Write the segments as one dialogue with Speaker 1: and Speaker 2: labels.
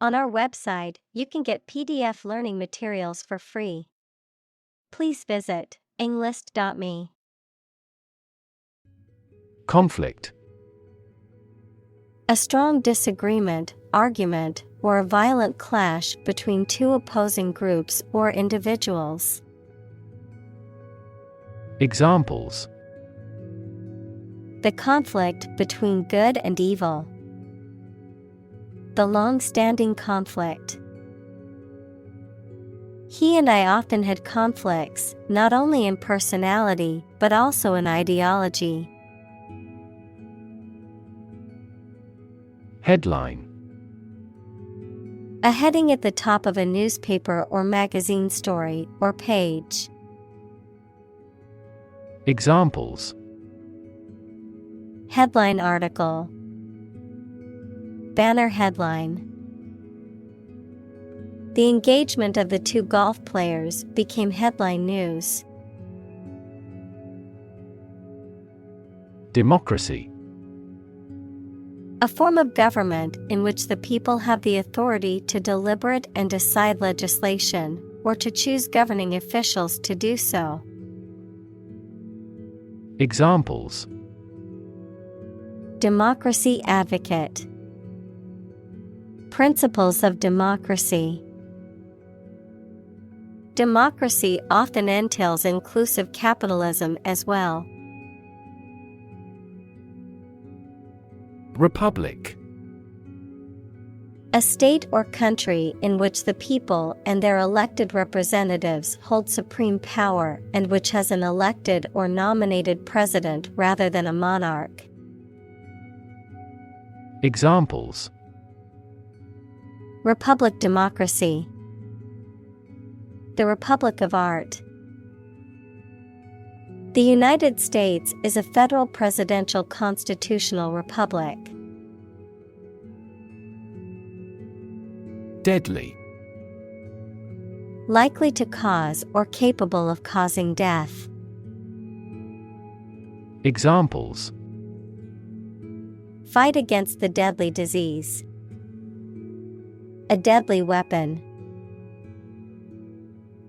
Speaker 1: On our website, you can get PDF learning materials for free. Please visit englist.me.
Speaker 2: Conflict.
Speaker 1: A strong disagreement, argument, or a violent clash between two opposing groups or individuals.
Speaker 2: Examples:
Speaker 1: The conflict between good and evil. The long-standing conflict. He and I often had conflicts, not only in personality, but also in ideology.
Speaker 2: Headline:
Speaker 1: A heading at the top of a newspaper or magazine story or page.
Speaker 2: Examples:
Speaker 1: Headline article. Banner headline. The engagement of the two golf players became headline news.
Speaker 2: Democracy.
Speaker 1: A form of government in which the people have the authority to deliberate and decide legislation, or to choose governing officials to do so.
Speaker 2: Examples:
Speaker 1: Democracy advocate. Principles of democracy. Democracy often entails inclusive capitalism as well.
Speaker 2: Republic.
Speaker 1: A state or country in which the people and their elected representatives hold supreme power and which has an elected or nominated president rather than a monarch.
Speaker 2: Examples:
Speaker 1: Republic democracy. The Republic of Art. The United States is a federal presidential constitutional republic.
Speaker 2: Deadly.
Speaker 1: Likely to cause or capable of causing death.
Speaker 2: Examples:
Speaker 1: Fight against the deadly disease. A deadly weapon.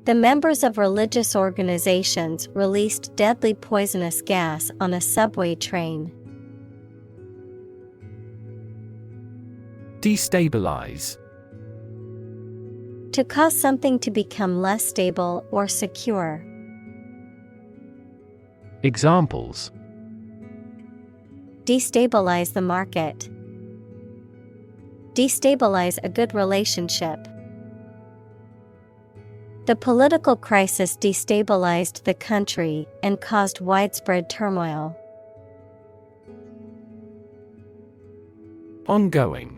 Speaker 1: The members of religious organizations released deadly poisonous gas on a subway train.
Speaker 2: Destabilize.
Speaker 1: To cause something to become less stable or secure.
Speaker 2: Examples:
Speaker 1: Destabilize the market. Destabilize a good relationship. The political crisis destabilized the country and caused widespread turmoil.
Speaker 2: Ongoing.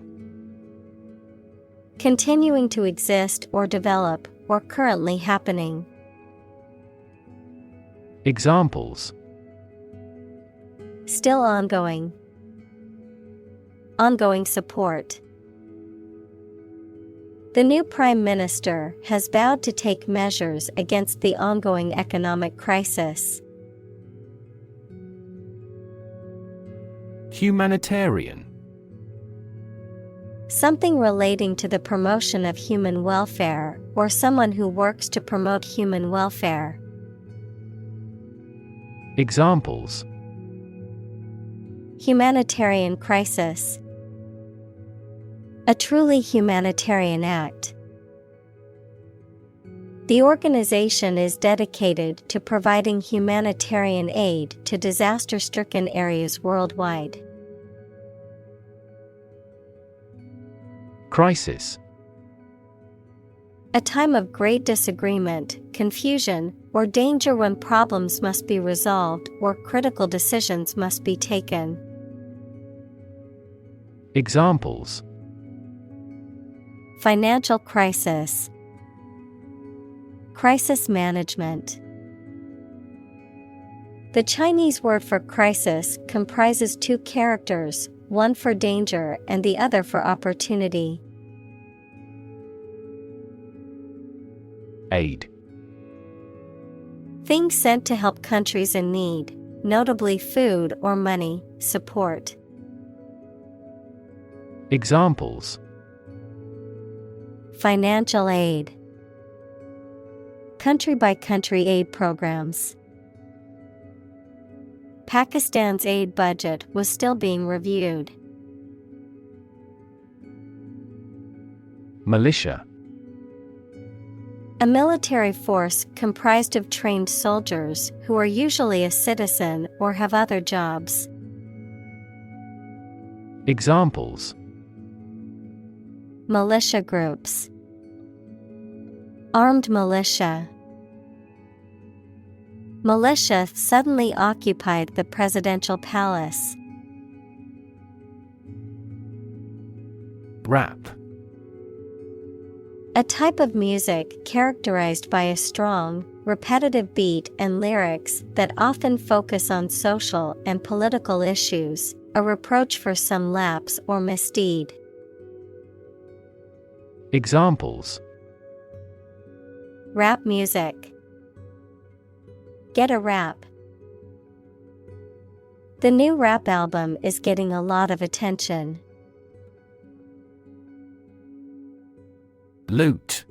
Speaker 1: Continuing to exist or develop, or currently happening.
Speaker 2: Examples:
Speaker 1: Still ongoing. Ongoing support. The new Prime Minister has vowed to take measures against the ongoing economic crisis.
Speaker 2: Humanitarian.
Speaker 1: Something relating to the promotion of human welfare, or someone who works to promote human welfare.
Speaker 2: Examples:
Speaker 1: Humanitarian crisis. A truly humanitarian act. The organization is dedicated to providing humanitarian aid to disaster-stricken areas worldwide.
Speaker 2: Crisis.
Speaker 1: A time of great disagreement, confusion, or danger when problems must be resolved or critical decisions must be taken.
Speaker 2: Examples:
Speaker 1: Financial crisis. Crisis management. The Chinese word for crisis comprises two characters, one for danger and the other for opportunity.
Speaker 2: Aid.
Speaker 1: Things sent to help countries in need, notably food or money, support.
Speaker 2: Examples:
Speaker 1: Financial aid. Country-by-country aid programs. Pakistan's aid budget was still being reviewed.
Speaker 2: Militia.
Speaker 1: A military force comprised of trained soldiers who are usually a citizen or have other jobs.
Speaker 2: Examples:
Speaker 1: Militia groups. Armed militia. Militia suddenly occupied the presidential palace.
Speaker 2: Rap.
Speaker 1: A type of music characterized by a strong, repetitive beat and lyrics that often focus on social and political issues, a reproach for some lapse or misdeed.
Speaker 2: Examples:
Speaker 1: Rap music. Get a rap. The new rap album is getting a lot of attention.
Speaker 2: Loot.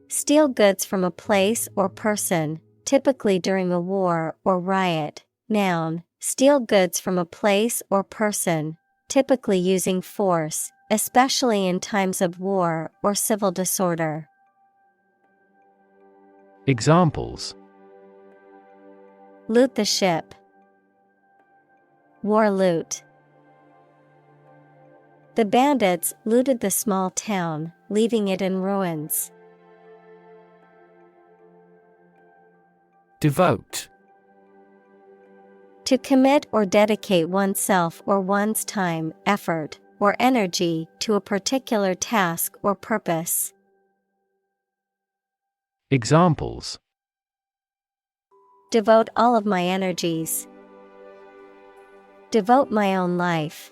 Speaker 1: Steal goods from a place or person, typically during a war or riot. Noun, steal goods from a place or person, typically using force, especially in times of war or civil disorder.
Speaker 2: Examples:
Speaker 1: Loot the ship. War loot. The bandits looted the small town, leaving it in ruins.
Speaker 2: Devote.
Speaker 1: To commit or dedicate oneself or one's time, effort, or energy to a particular task or purpose.
Speaker 2: Examples:
Speaker 1: Devote all of my energies. Devote my own life.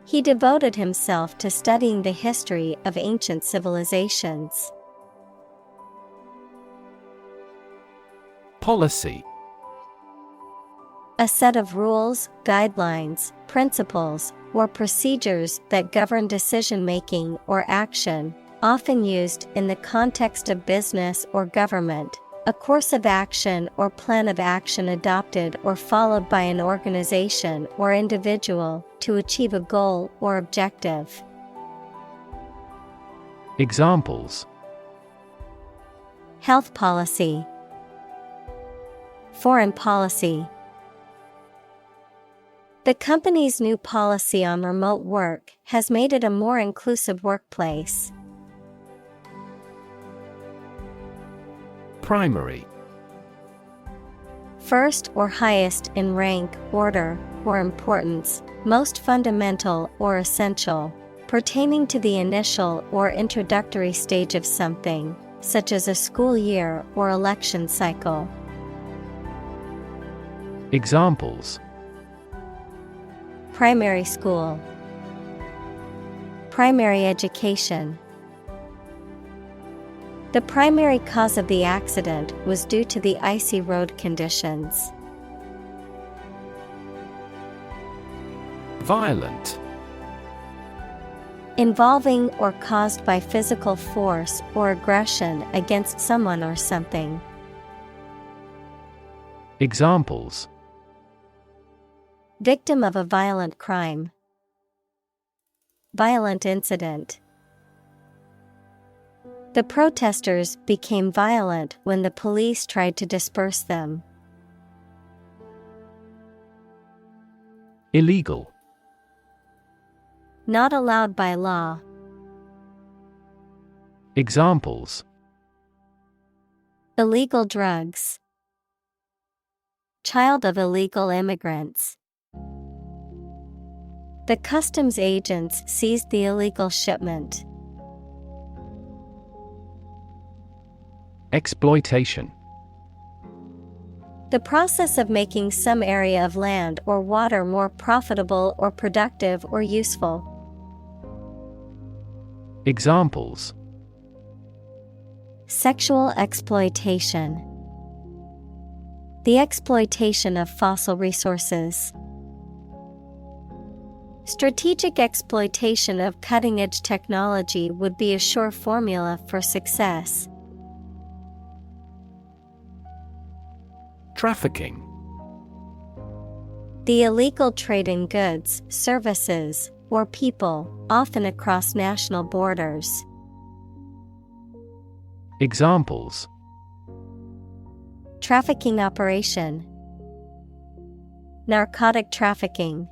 Speaker 1: He devoted himself to studying the history of ancient civilizations.
Speaker 2: Policy.
Speaker 1: A set of rules, guidelines, principles, or procedures that govern decision-making or action, often used in the context of business or government. A course of action or plan of action adopted or followed by an organization or individual to achieve a goal or objective.
Speaker 2: Examples:
Speaker 1: Health policy. Foreign policy. The company's new policy on remote work has made it a more inclusive workplace.
Speaker 2: Primary.
Speaker 1: First or highest in rank, order, or importance, most fundamental or essential, pertaining to the initial or introductory stage of something, such as a school year or election cycle.
Speaker 2: Examples:
Speaker 1: Primary school. Primary education. The primary cause of the accident was due to the icy road conditions.
Speaker 2: Violent.
Speaker 1: Involving or caused by physical force or aggression against someone or something.
Speaker 2: Examples:
Speaker 1: Victim of a violent crime. Violent incident. The protesters became violent when the police tried to disperse them.
Speaker 2: Illegal.
Speaker 1: Not allowed by law.
Speaker 2: Examples:
Speaker 1: Illegal drugs. Child of illegal immigrants. The customs agents seized the illegal shipment.
Speaker 2: Exploitation.
Speaker 1: The process of making some area of land or water more profitable or productive or useful.
Speaker 2: Examples:
Speaker 1: Sexual exploitation. The exploitation of fossil resources. Strategic exploitation of cutting-edge technology would be a sure formula for success.
Speaker 2: Trafficking.
Speaker 1: The illegal trade in goods, services, or people, often across national borders.
Speaker 2: Examples:
Speaker 1: Trafficking operation, narcotic trafficking.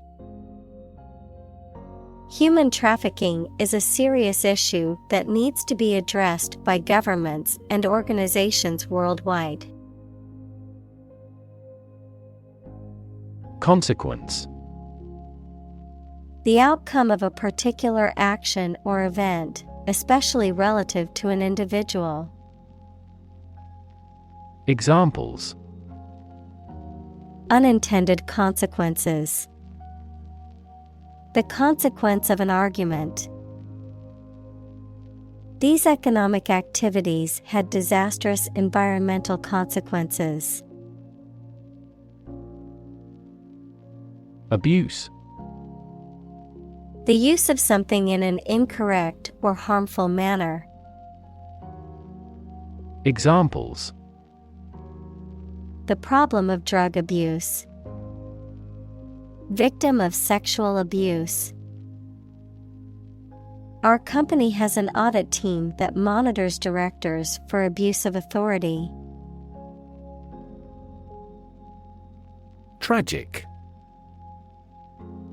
Speaker 1: Human trafficking is a serious issue that needs to be addressed by governments and organizations worldwide.
Speaker 2: Consequence.
Speaker 1: The outcome of a particular action or event, especially relative to an individual.
Speaker 2: Examples:
Speaker 1: Unintended consequences. The consequence of an argument. These economic activities had disastrous environmental consequences.
Speaker 2: Abuse.
Speaker 1: The use of something in an incorrect or harmful manner.
Speaker 2: Examples:
Speaker 1: The problem of drug abuse. Victim of sexual abuse. Our company has an audit team that monitors directors for abuse of authority.
Speaker 2: Tragic.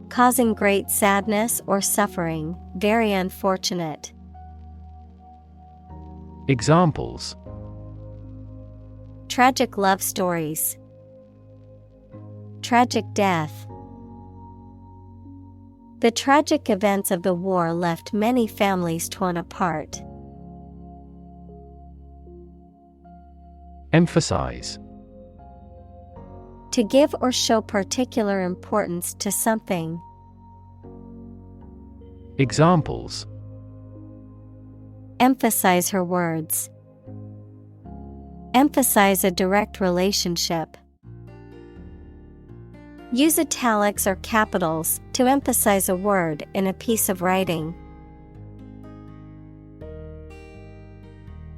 Speaker 1: Causing great sadness or suffering, very unfortunate.
Speaker 2: Examples:
Speaker 1: Tragic love stories. Tragic death. The tragic events of the war left many families torn apart.
Speaker 2: Emphasize.
Speaker 1: To give or show particular importance to something.
Speaker 2: Examples:
Speaker 1: Emphasize her words. Emphasize a direct relationship. Use italics or capitals to emphasize a word in a piece of writing.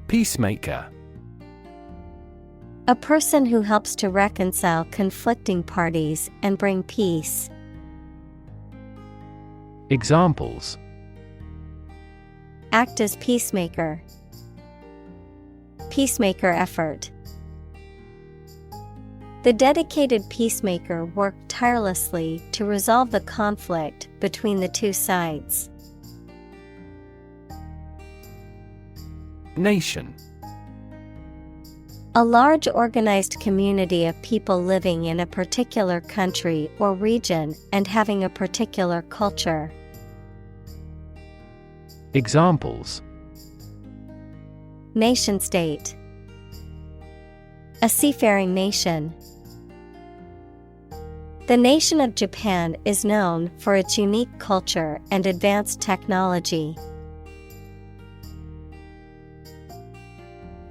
Speaker 2: Peacemaker.
Speaker 1: A person who helps to reconcile conflicting parties and bring peace.
Speaker 2: Examples:
Speaker 1: Act as peacemaker. Peacemaker effort. The dedicated peacemaker worked tirelessly to resolve the conflict between the two sides.
Speaker 2: Nation.
Speaker 1: A large organized community of people living in a particular country or region and having a particular culture.
Speaker 2: Examples:
Speaker 1: Nation-state. A seafaring nation. The nation of Japan is known for its unique culture and advanced technology.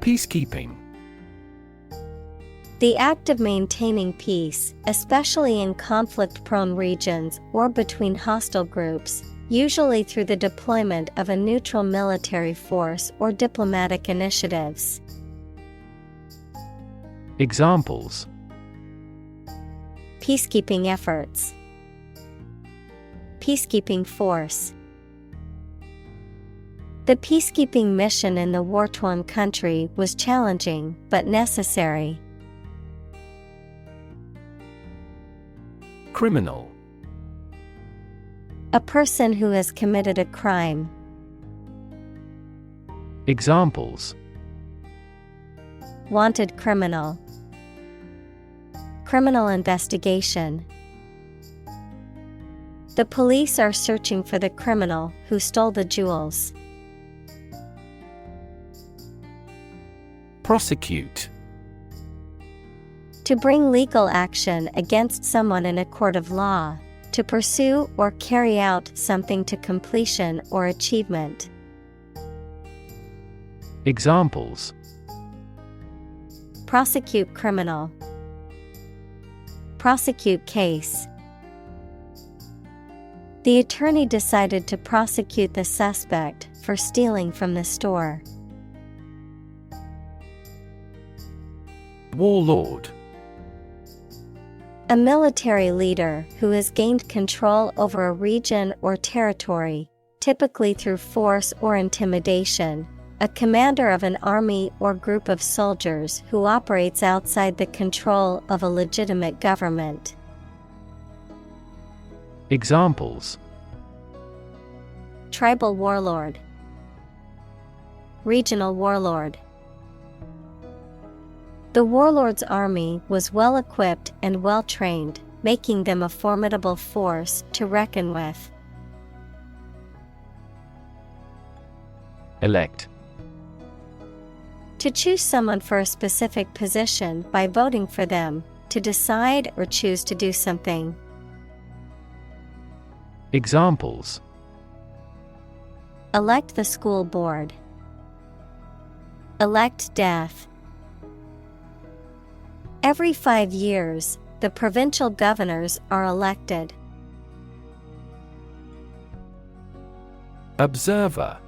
Speaker 2: Peacekeeping.
Speaker 1: The act of maintaining peace, especially in conflict-prone regions or between hostile groups, usually through the deployment of a neutral military force or diplomatic initiatives.
Speaker 2: Examples:
Speaker 1: Peacekeeping efforts. Peacekeeping force. The peacekeeping mission in the war-torn country was challenging but necessary.
Speaker 2: Criminal.
Speaker 1: A person who has committed a crime.
Speaker 2: Examples:
Speaker 1: Wanted criminal. Criminal investigation. The police are searching for the criminal who stole the jewels.
Speaker 2: Prosecute.
Speaker 1: To bring legal action against someone in a court of law. To pursue or carry out something to completion or achievement.
Speaker 2: Examples:
Speaker 1: Prosecute criminal. Prosecute case. The attorney decided to prosecute the suspect for stealing from the store.
Speaker 2: Warlord.
Speaker 1: A military leader who has gained control over a region or territory, typically through force or intimidation. A commander of an army or group of soldiers who operates outside the control of a legitimate government.
Speaker 2: Examples:
Speaker 1: Tribal warlord, regional warlord. The warlord's army was well equipped and well trained, making them a formidable force to reckon with.
Speaker 2: Elect.
Speaker 1: To choose someone for a specific position by voting for them, to decide or choose to do something.
Speaker 2: Examples:
Speaker 1: Elect the school board. Elect death. Every 5 years, the provincial governors are elected.
Speaker 2: Observer.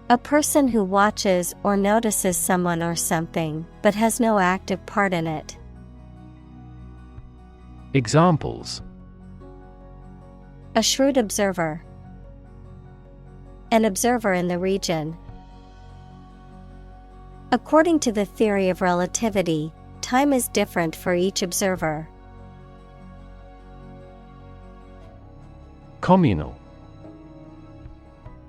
Speaker 1: A person who watches or notices someone or something, but has no active part in it.
Speaker 2: Examples:
Speaker 1: A shrewd observer. An observer in the region. According to the theory of relativity, time is different for each observer.
Speaker 2: Communal.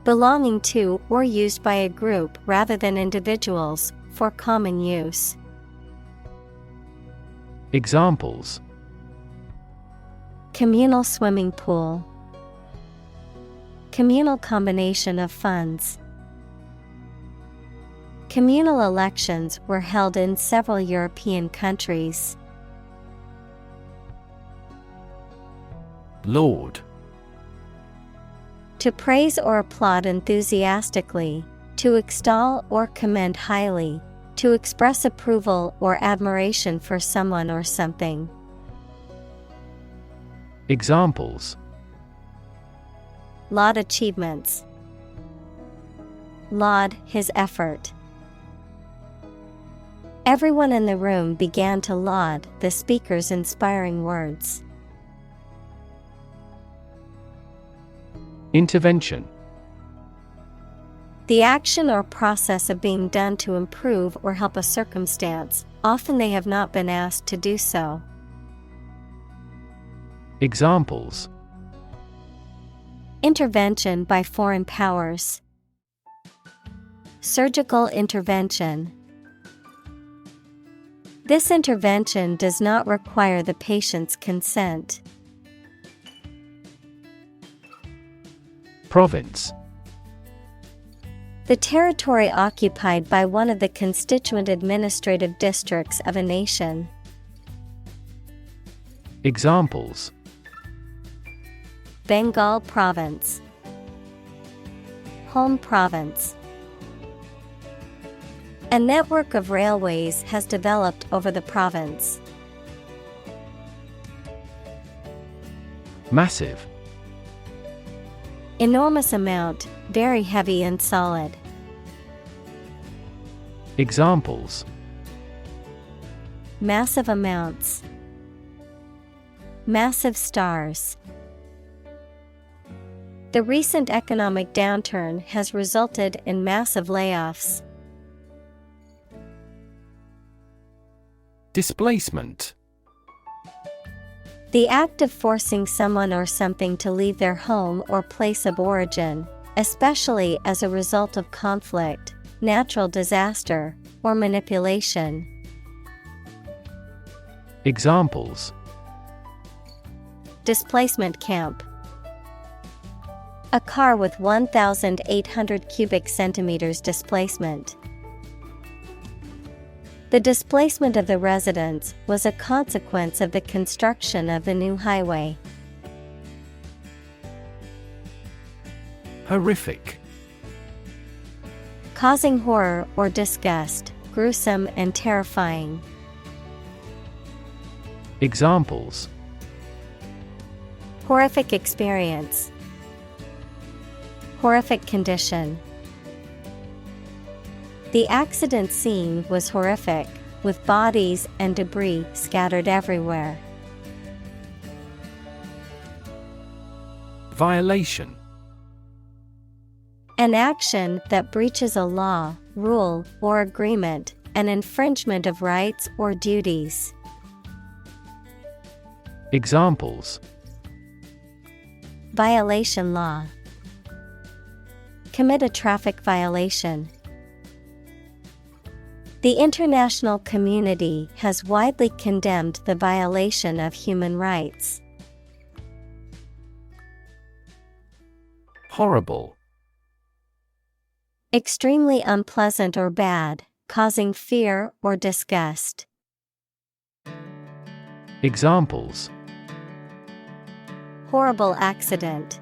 Speaker 1: Belonging to or used by a group rather than individuals, for common use.
Speaker 2: Examples:
Speaker 1: Communal swimming pool. Communal combination of funds. Communal elections were held in several European countries.
Speaker 2: Laud.
Speaker 1: To praise or applaud enthusiastically, to extol or commend highly, to express approval or admiration for someone or something.
Speaker 2: Examples:
Speaker 1: Laud achievements. Laud his effort. Everyone in the room began to laud the speaker's inspiring words.
Speaker 2: Intervention.
Speaker 1: The action or process of being done to improve or help a circumstance, often they have not been asked to do so.
Speaker 2: Examples:
Speaker 1: Intervention by foreign powers. Surgical intervention. This intervention does not require the patient's consent.
Speaker 2: Province.
Speaker 1: The territory occupied by one of the constituent administrative districts of a nation.
Speaker 2: Examples:
Speaker 1: Bengal province. Home province. A network of railways has developed over the province.
Speaker 2: Massive.
Speaker 1: Enormous amount, very heavy and solid.
Speaker 2: Examples:
Speaker 1: Massive amounts. Massive stars. The recent economic downturn has resulted in massive layoffs.
Speaker 2: Displacement.
Speaker 1: The act of forcing someone or something to leave their home or place of origin, especially as a result of conflict, natural disaster, or manipulation.
Speaker 2: Examples:
Speaker 1: Displacement camp. A car with 1,800 cubic centimeters displacement. The displacement of the residents was a consequence of the construction of the new highway.
Speaker 2: Horrific.
Speaker 1: Causing horror or disgust, gruesome and terrifying.
Speaker 2: Examples:
Speaker 1: Horrific experience. Horrific condition. The accident scene was horrific, with bodies and debris scattered everywhere.
Speaker 2: Violation.
Speaker 1: An action that breaches a law, rule, or agreement, an infringement of rights or duties.
Speaker 2: Examples:
Speaker 1: Violation law. Commit a traffic violation. The international community has widely condemned the violation of human rights.
Speaker 2: Horrible.
Speaker 1: Extremely unpleasant or bad, causing fear or disgust.
Speaker 2: Examples:
Speaker 1: Horrible accident.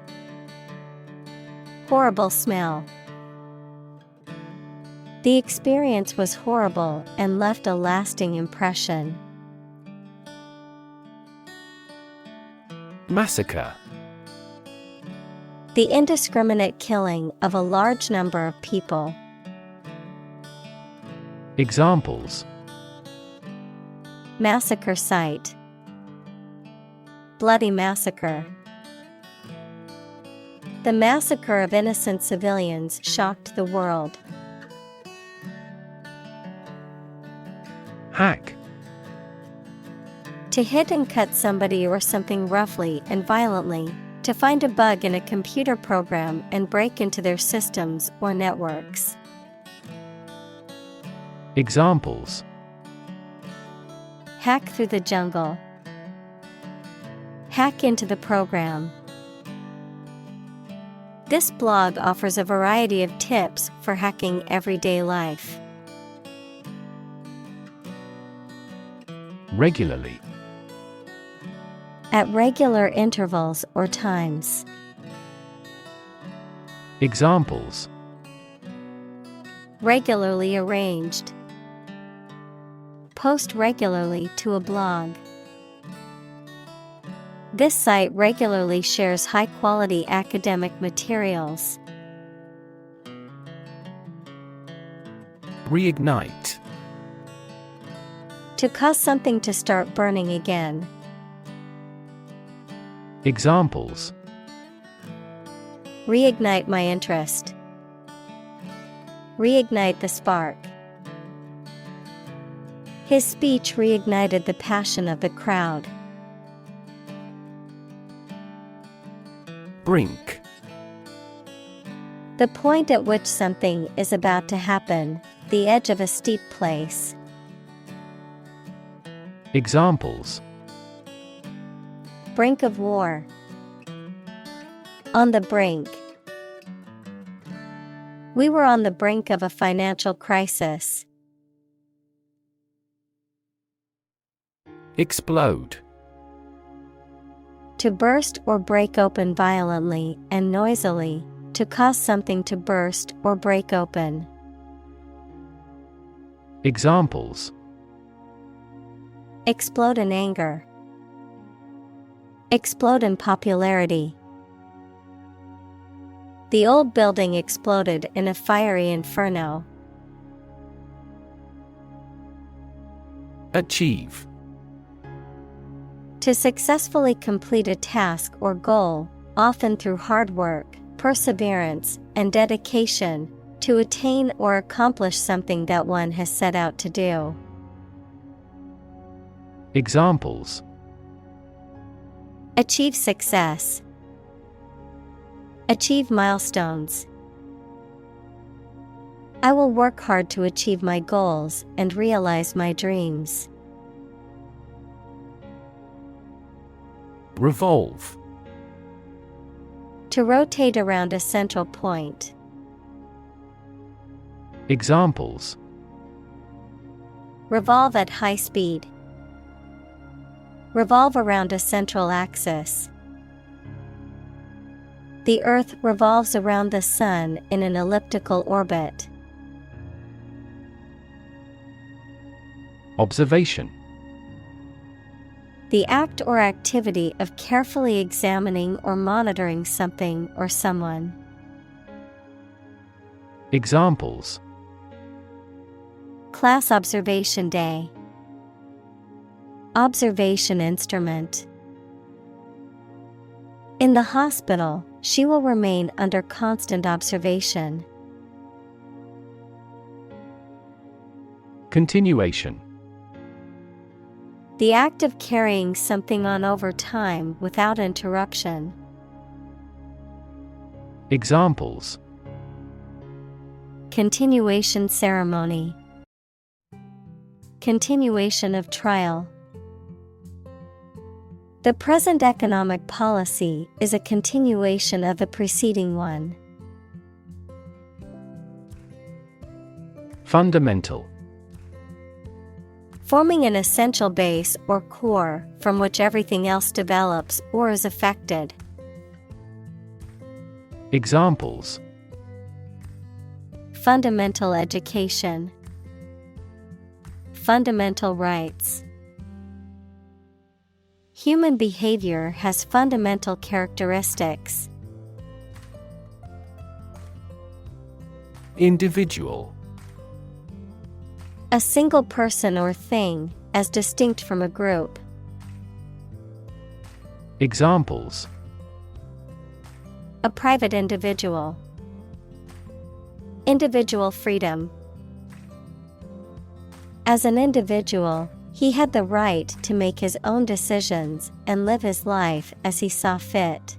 Speaker 1: Horrible smell. The experience was horrible and left a lasting impression.
Speaker 2: Massacre.
Speaker 1: The indiscriminate killing of a large number of people.
Speaker 2: Examples:
Speaker 1: Massacre site. Bloody massacre. The massacre of innocent civilians shocked the world.
Speaker 2: Hack.
Speaker 1: To hit and cut somebody or something roughly and violently, to find a bug in a computer program and break into their systems or networks.
Speaker 2: Examples:
Speaker 1: Hack through the jungle. Hack into the program. This blog offers a variety of tips for hacking everyday life.
Speaker 2: Regularly.
Speaker 1: At regular intervals or times.
Speaker 2: Examples:
Speaker 1: Regularly arranged. Post regularly to a blog. This site regularly shares high-quality academic materials.
Speaker 2: Reignite.
Speaker 1: To cause something to start burning again.
Speaker 2: Examples:
Speaker 1: Reignite my interest. Reignite the spark. His speech reignited the passion of the crowd.
Speaker 2: Brink.
Speaker 1: The point at which something is about to happen, the edge of a steep place.
Speaker 2: Examples:
Speaker 1: Brink of war. On the brink. We were on the brink of a financial crisis.
Speaker 2: Explode.
Speaker 1: To burst or break open violently and noisily, to cause something to burst or break open.
Speaker 2: Examples:
Speaker 1: Explode in anger. Explode in popularity. The old building exploded in a fiery inferno.
Speaker 2: Achieve.
Speaker 1: To successfully complete a task or goal, often through hard work, perseverance, and dedication, to attain or accomplish something that one has set out to do.
Speaker 2: Examples:
Speaker 1: Achieve success. Achieve milestones. I will work hard to achieve my goals and realize my dreams.
Speaker 2: Revolve.
Speaker 1: To rotate around a central point.
Speaker 2: Examples:
Speaker 1: Revolve at high speed. Revolve around a central axis. The Earth revolves around the Sun in an elliptical orbit.
Speaker 2: Observation.
Speaker 1: The act or activity of carefully examining or monitoring something or someone.
Speaker 2: Examples:
Speaker 1: Class observation day. Observation instrument. In the hospital, she will remain under constant observation.
Speaker 2: Continuation.
Speaker 1: The act of carrying something on over time without interruption.
Speaker 2: Examples:
Speaker 1: Continuation ceremony. Continuation of trial. The present economic policy is a continuation of the preceding one.
Speaker 2: Fundamental.
Speaker 1: Forming an essential base or core from which everything else develops or is affected.
Speaker 2: Examples:
Speaker 1: Fundamental education. Fundamental rights. Human behavior has fundamental characteristics.
Speaker 2: Individual.
Speaker 1: A single person or thing, as distinct from a group.
Speaker 2: Examples:
Speaker 1: A private individual. Individual freedom. As an individual, he had the right to make his own decisions and live his life as he saw fit.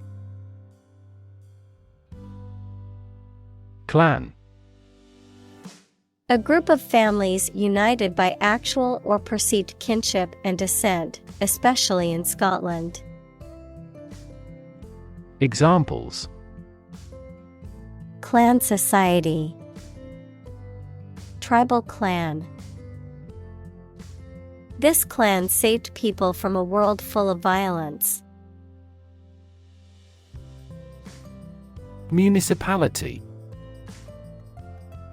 Speaker 2: Clan.
Speaker 1: A group of families united by actual or perceived kinship and descent, especially in Scotland.
Speaker 2: Examples:
Speaker 1: Clan society. Tribal clan. This clan saved people from a world full of violence.
Speaker 2: Municipality.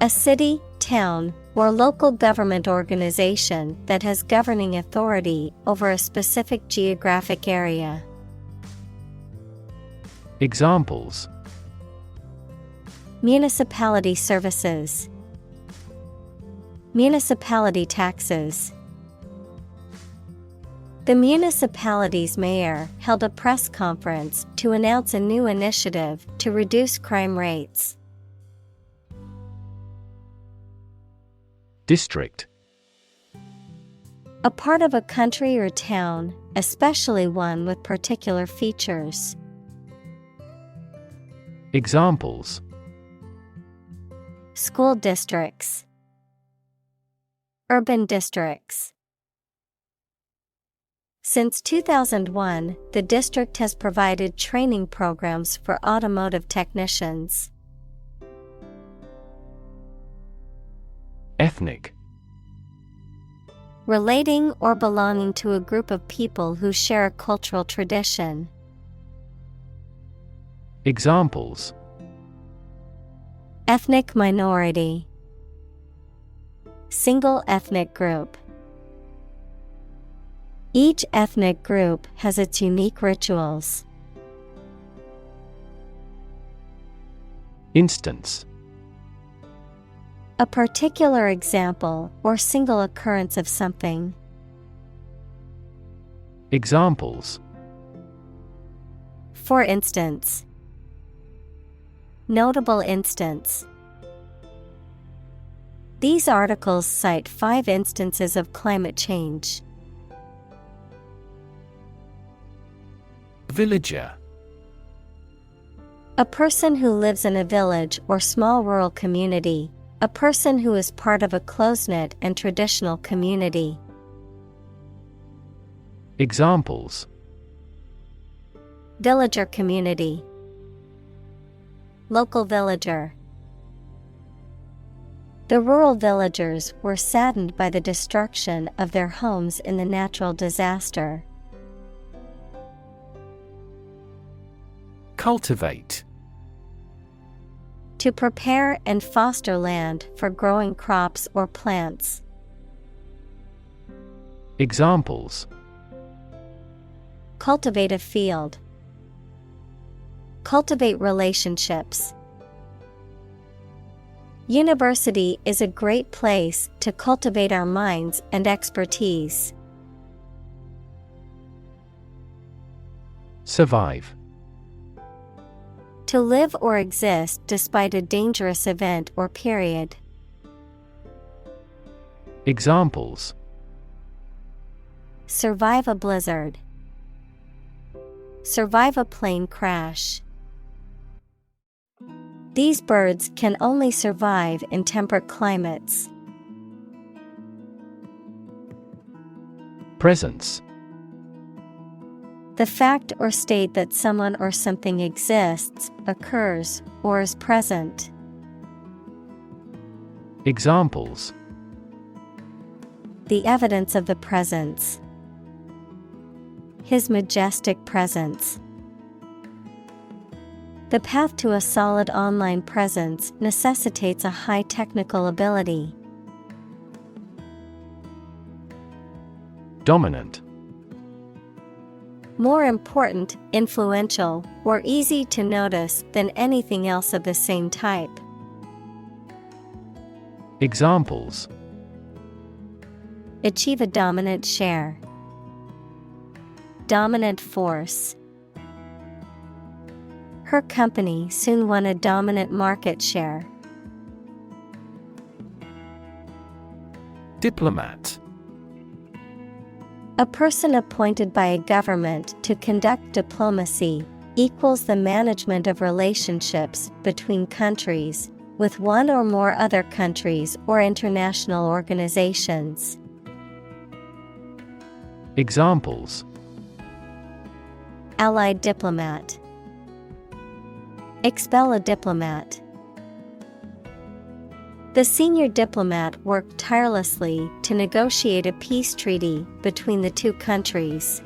Speaker 1: A city, town, or local government organization that has governing authority over a specific geographic area.
Speaker 2: Examples:
Speaker 1: Municipality services. Municipality taxes. The municipality's mayor held a press conference to announce a new initiative to reduce crime rates.
Speaker 2: District.
Speaker 1: A part of a country or town, especially one with particular features.
Speaker 2: Examples:
Speaker 1: School districts. Urban districts. Since 2001, the district has provided training programs for automotive technicians.
Speaker 2: Ethnic.
Speaker 1: Relating or belonging to a group of people who share a cultural tradition.
Speaker 2: Examples:
Speaker 1: Ethnic minority. Single ethnic group. Each ethnic group has its unique rituals.
Speaker 2: Instance.
Speaker 1: A particular example or single occurrence of something.
Speaker 2: Examples:
Speaker 1: For instance. Notable instance. These articles cite 5 instances of climate change.
Speaker 2: Villager.
Speaker 1: A person who lives in a village or small rural community. A person who is part of a close-knit and traditional community.
Speaker 2: Examples:
Speaker 1: Villager community. Local villager. The rural villagers were saddened by the destruction of their homes in the natural disaster.
Speaker 2: Cultivate.
Speaker 1: To prepare and foster land for growing crops or plants.
Speaker 2: Examples:
Speaker 1: Cultivate a field. Cultivate relationships. University is a great place to cultivate our minds and expertise.
Speaker 2: Survive.
Speaker 1: To live or exist despite a dangerous event or period.
Speaker 2: Examples:
Speaker 1: survive a blizzard. Survive a plane crash. These birds can only survive in temperate climates.
Speaker 2: Presence.
Speaker 1: The fact or state that someone or something exists, occurs, or is present.
Speaker 2: Examples:
Speaker 1: the evidence of the presence. His majestic presence. The path to a solid online presence necessitates a high technical ability.
Speaker 2: Dominant.
Speaker 1: More important, influential, or easy to notice than anything else of the same type.
Speaker 2: Examples:
Speaker 1: achieve a dominant share. Dominant force. Her company soon won a dominant market share.
Speaker 2: Diplomat.
Speaker 1: A person appointed by a government to conduct diplomacy, equals the management of relationships between countries, with one or more other countries or international organizations.
Speaker 2: Examples:
Speaker 1: allied diplomat. Expel a diplomat. The senior diplomat worked tirelessly to negotiate a peace treaty between the two countries.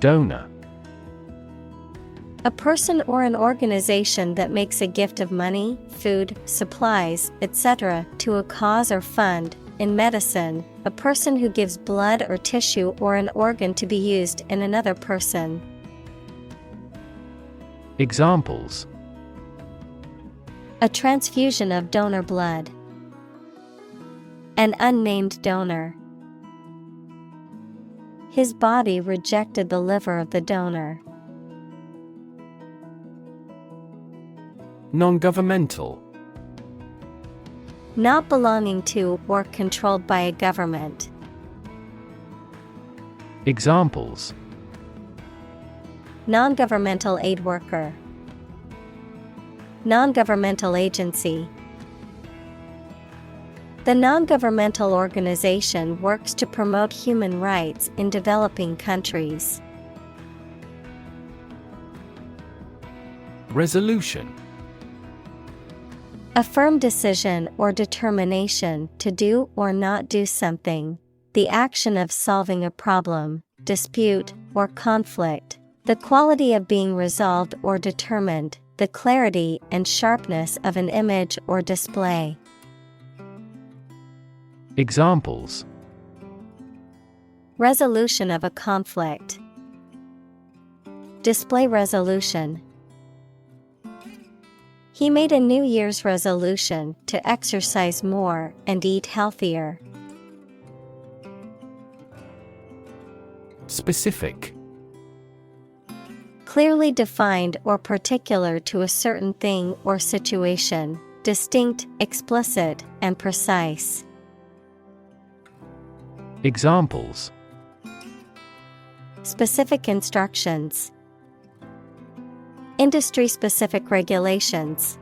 Speaker 2: Donor.
Speaker 1: A person or an organization that makes a gift of money, food, supplies, etc. to a cause or fund. In medicine, a person who gives blood or tissue or an organ to be used in another person.
Speaker 2: Examples:
Speaker 1: a transfusion of donor blood. An unnamed donor. His body rejected the liver of the donor.
Speaker 2: Non-governmental.
Speaker 1: Not belonging to or controlled by a government.
Speaker 2: Examples:
Speaker 1: non-governmental aid worker. Non-governmental agency. The non-governmental organization works to promote human rights in developing countries.
Speaker 2: Resolution.
Speaker 1: A firm decision or determination to do or not do something. The action of solving a problem, dispute, or conflict. The quality of being resolved or determined. The clarity and sharpness of an image or display.
Speaker 2: Examples:
Speaker 1: resolution of a conflict. Display resolution. He made a New Year's resolution to exercise more and eat healthier.
Speaker 2: Specific.
Speaker 1: Clearly defined or particular to a certain thing or situation. Distinct, explicit, and precise.
Speaker 2: Examples:
Speaker 1: specific instructions. Industry-specific regulations.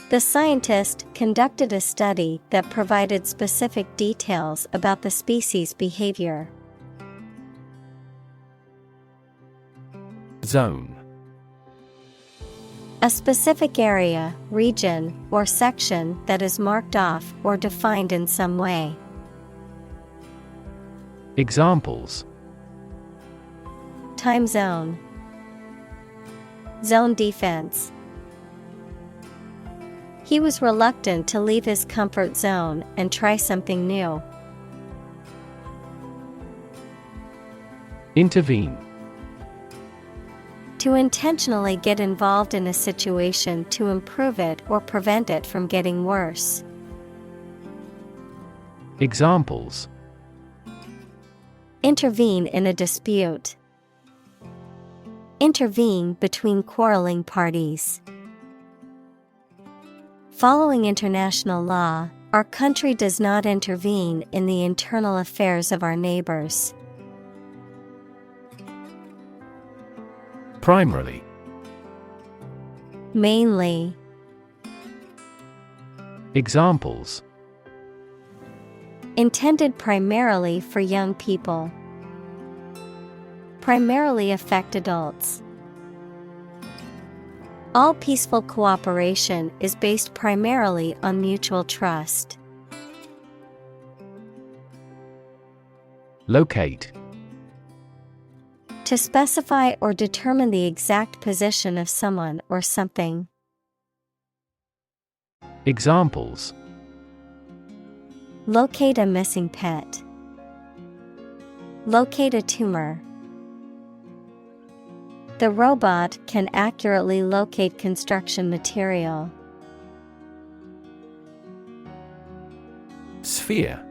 Speaker 1: The scientist conducted a study that provided specific details about the species' behavior.
Speaker 2: Zone.
Speaker 1: A specific area, region, or section that is marked off or defined in some way.
Speaker 2: Examples:
Speaker 1: time zone. Zone defense. He was reluctant to leave his comfort zone and try something new.
Speaker 2: Intervene.
Speaker 1: To intentionally get involved in a situation to improve it or prevent it from getting worse.
Speaker 2: Examples:
Speaker 1: Intervene in a dispute. Intervene between quarreling parties. Following international law, our country does not intervene in the internal affairs of our neighbors.
Speaker 2: Primarily.
Speaker 1: Mainly.
Speaker 2: Examples:
Speaker 1: Intended primarily for young people. Primarily affect adults. All peaceful cooperation is based primarily on mutual trust.
Speaker 2: Locate.
Speaker 1: To specify or determine the exact position of someone or something.
Speaker 2: Examples:
Speaker 1: Locate a missing pet. Locate a tumor. The robot can accurately locate construction material.
Speaker 2: Sphere.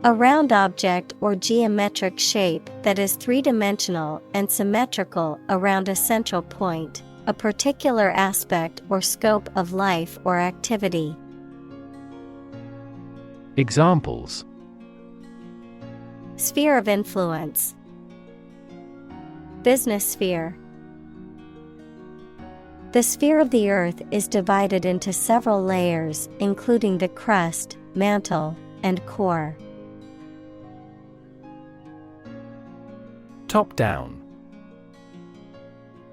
Speaker 1: A round object or geometric shape that is three-dimensional and symmetrical around a central point, a particular aspect or scope of life or activity.
Speaker 2: Examples:
Speaker 1: Sphere of influence. Business sphere. The sphere of the Earth is divided into several layers, including the crust, mantle, and core.
Speaker 2: Top-down.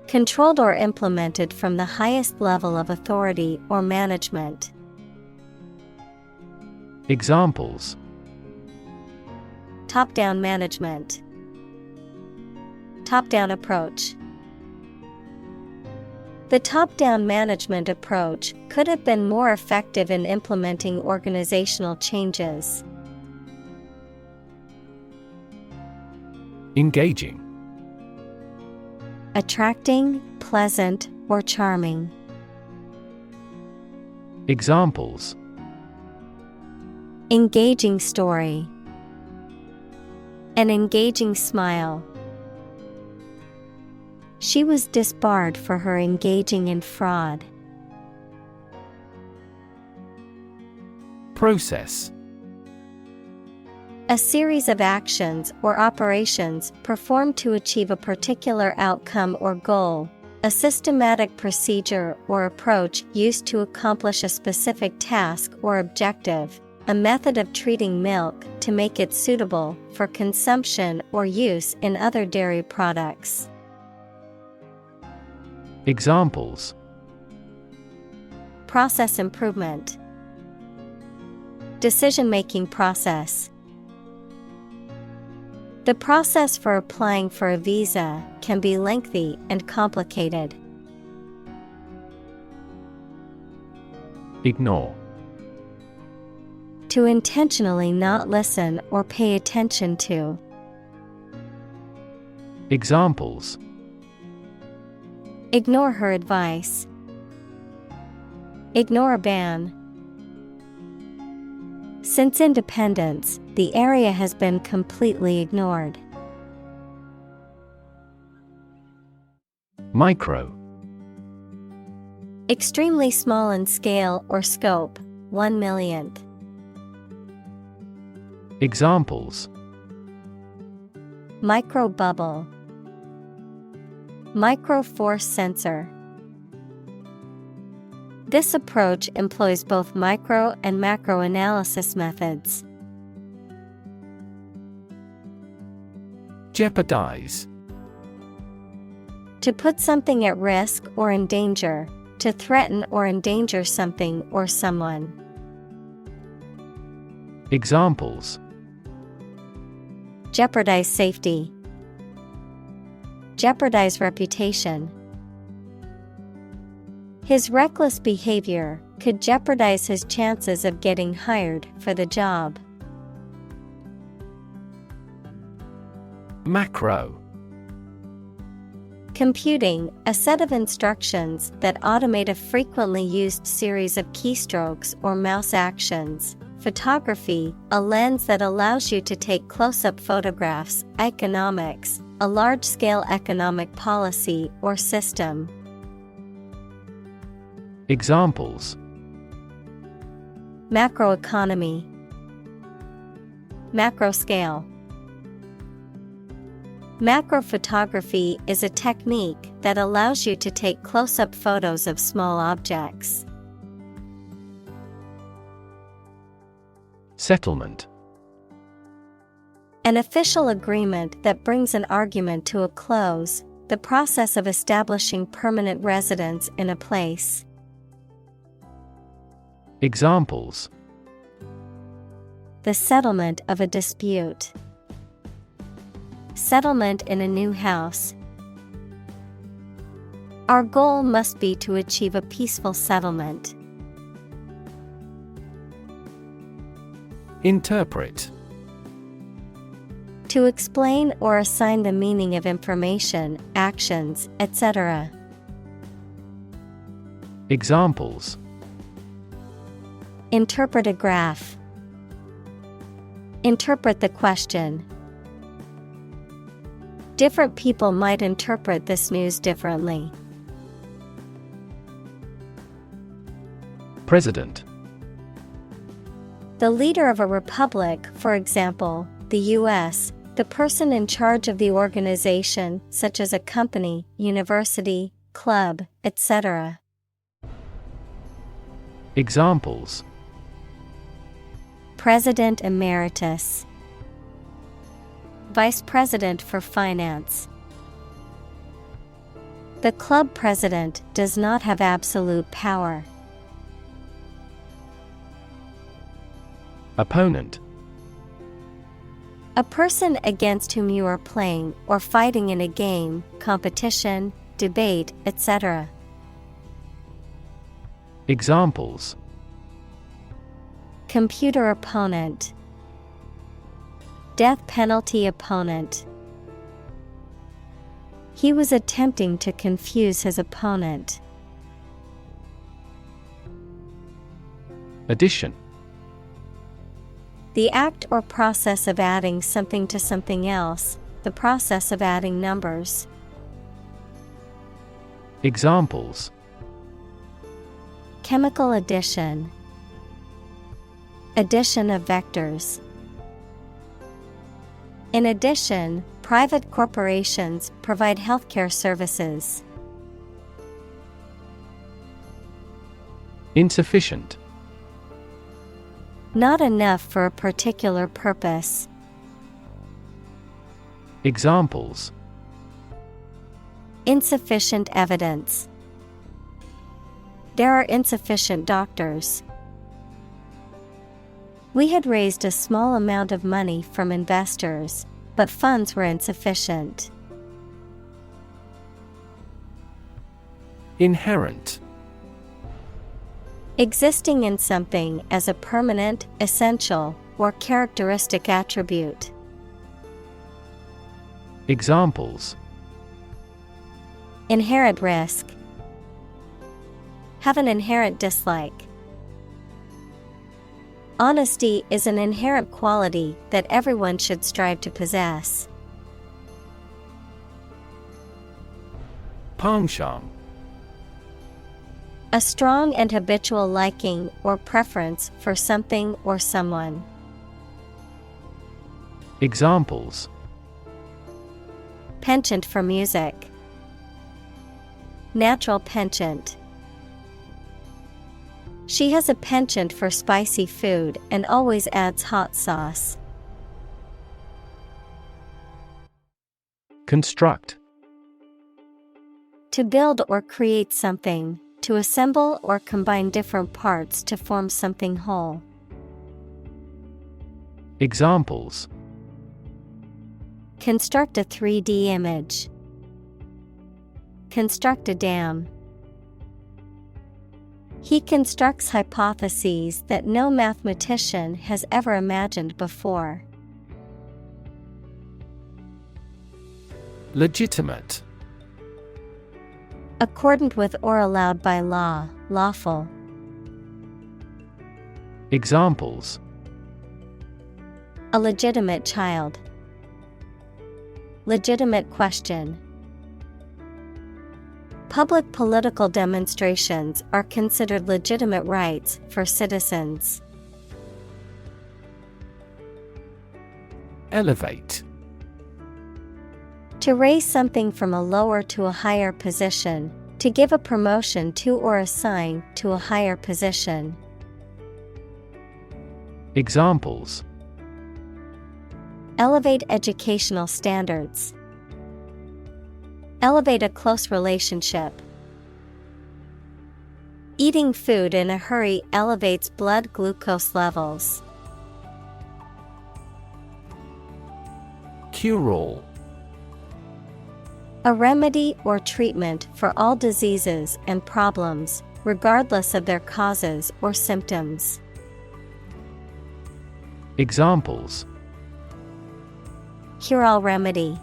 Speaker 1: Controlled or implemented from the highest level of authority or management.
Speaker 2: Examples:
Speaker 1: Top-down management. Top-down approach. The top-down management approach could have been more effective in implementing organizational changes.
Speaker 2: Engaging.
Speaker 1: Attracting, pleasant, or charming.
Speaker 2: Examples:
Speaker 1: Engaging story. An engaging smile. She was disbarred for her engaging in fraud.
Speaker 2: Process.
Speaker 1: A series of actions or operations performed to achieve a particular outcome or goal. A systematic procedure or approach used to accomplish a specific task or objective. A method of treating milk to make it suitable for consumption or use in other dairy products.
Speaker 2: Examples:
Speaker 1: Process improvement. Decision-making process. The process for applying for a visa can be lengthy and complicated.
Speaker 2: Ignore.
Speaker 1: To intentionally not listen or pay attention to.
Speaker 2: Examples:
Speaker 1: Ignore her advice. Ignore a ban. Since independence, the area has been completely ignored.
Speaker 2: Micro.
Speaker 1: Extremely small in scale or scope, 1/millionth.
Speaker 2: Examples:
Speaker 1: Micro bubble. Micro force sensor. This approach employs both micro and macro analysis methods.
Speaker 2: Jeopardize.
Speaker 1: To put something at risk or in danger, to threaten or endanger something or someone.
Speaker 2: Examples:
Speaker 1: Jeopardize safety. Jeopardize reputation. His reckless behavior could jeopardize his chances of getting hired for the job.
Speaker 2: Macro.
Speaker 1: Computing, a set of instructions that automate a frequently used series of keystrokes or mouse actions. Photography, a lens that allows you to take close-up photographs. Economics, a large-scale economic policy or system.
Speaker 2: Examples:
Speaker 1: Macroeconomy, macro scale. Macrophotography is a technique that allows you to take close-up photos of small objects.
Speaker 2: Settlement.
Speaker 1: An official agreement that brings an argument to a close, the process of establishing permanent residence in a place.
Speaker 2: Examples:
Speaker 1: The settlement of a dispute. Settlement in a new house. Our goal must be to achieve a peaceful settlement.
Speaker 2: Interpret.
Speaker 1: To explain or assign the meaning of information, actions, etc.
Speaker 2: Examples:
Speaker 1: Interpret a graph. Interpret the question. Different people might interpret this news differently.
Speaker 2: President.
Speaker 1: The leader of a republic, for example, the U.S., the person in charge of the organization, such as a company, university, club, etc.
Speaker 2: Examples:
Speaker 1: President Emeritus. Vice President for Finance. The club president does not have absolute power.
Speaker 2: Opponent.
Speaker 1: A person against whom you are playing or fighting in a game, competition, debate, etc.
Speaker 2: Examples:
Speaker 1: Computer opponent. Death penalty opponent. He was attempting to confuse his opponent.
Speaker 2: Addition.
Speaker 1: The act or process of adding something to something else, the process of adding numbers.
Speaker 2: Examples:
Speaker 1: Chemical addition. Addition of vectors. In addition, private corporations provide healthcare services.
Speaker 2: Insufficient.
Speaker 1: Not enough for a particular purpose.
Speaker 2: Examples:
Speaker 1: Insufficient evidence. There are insufficient doctors. We had raised a small amount of money from investors, but funds were insufficient.
Speaker 2: Inherent.
Speaker 1: Existing in something as a permanent, essential, or characteristic attribute.
Speaker 2: Examples:
Speaker 1: Inherent risk. Have an inherent dislike. Honesty is an inherent quality that everyone should strive to possess.
Speaker 2: Penchant.
Speaker 1: A strong and habitual liking or preference for something or someone.
Speaker 2: Examples:
Speaker 1: Penchant for music. Natural penchant. She has a penchant for spicy food and always adds hot sauce.
Speaker 2: Construct.
Speaker 1: To build or create something, to assemble or combine different parts to form something whole.
Speaker 2: Examples:
Speaker 1: Construct a 3D image. Construct a dam. He constructs hypotheses that no mathematician has ever imagined before.
Speaker 2: Legitimate.
Speaker 1: Accordant with or allowed by law, lawful.
Speaker 2: Examples:
Speaker 1: A legitimate child. Legitimate question. Public political demonstrations are considered legitimate rights for citizens.
Speaker 2: Elevate.
Speaker 1: To raise something from a lower to a higher position, to give a promotion to or assign to a higher position.
Speaker 2: Examples:
Speaker 1: Elevate educational standards. Elevate a close relationship. Eating food in a hurry elevates blood glucose levels.
Speaker 2: Cure-all.
Speaker 1: A remedy or treatment for all diseases and problems, regardless of their causes or symptoms.
Speaker 2: Examples:
Speaker 1: Cure-all remedy.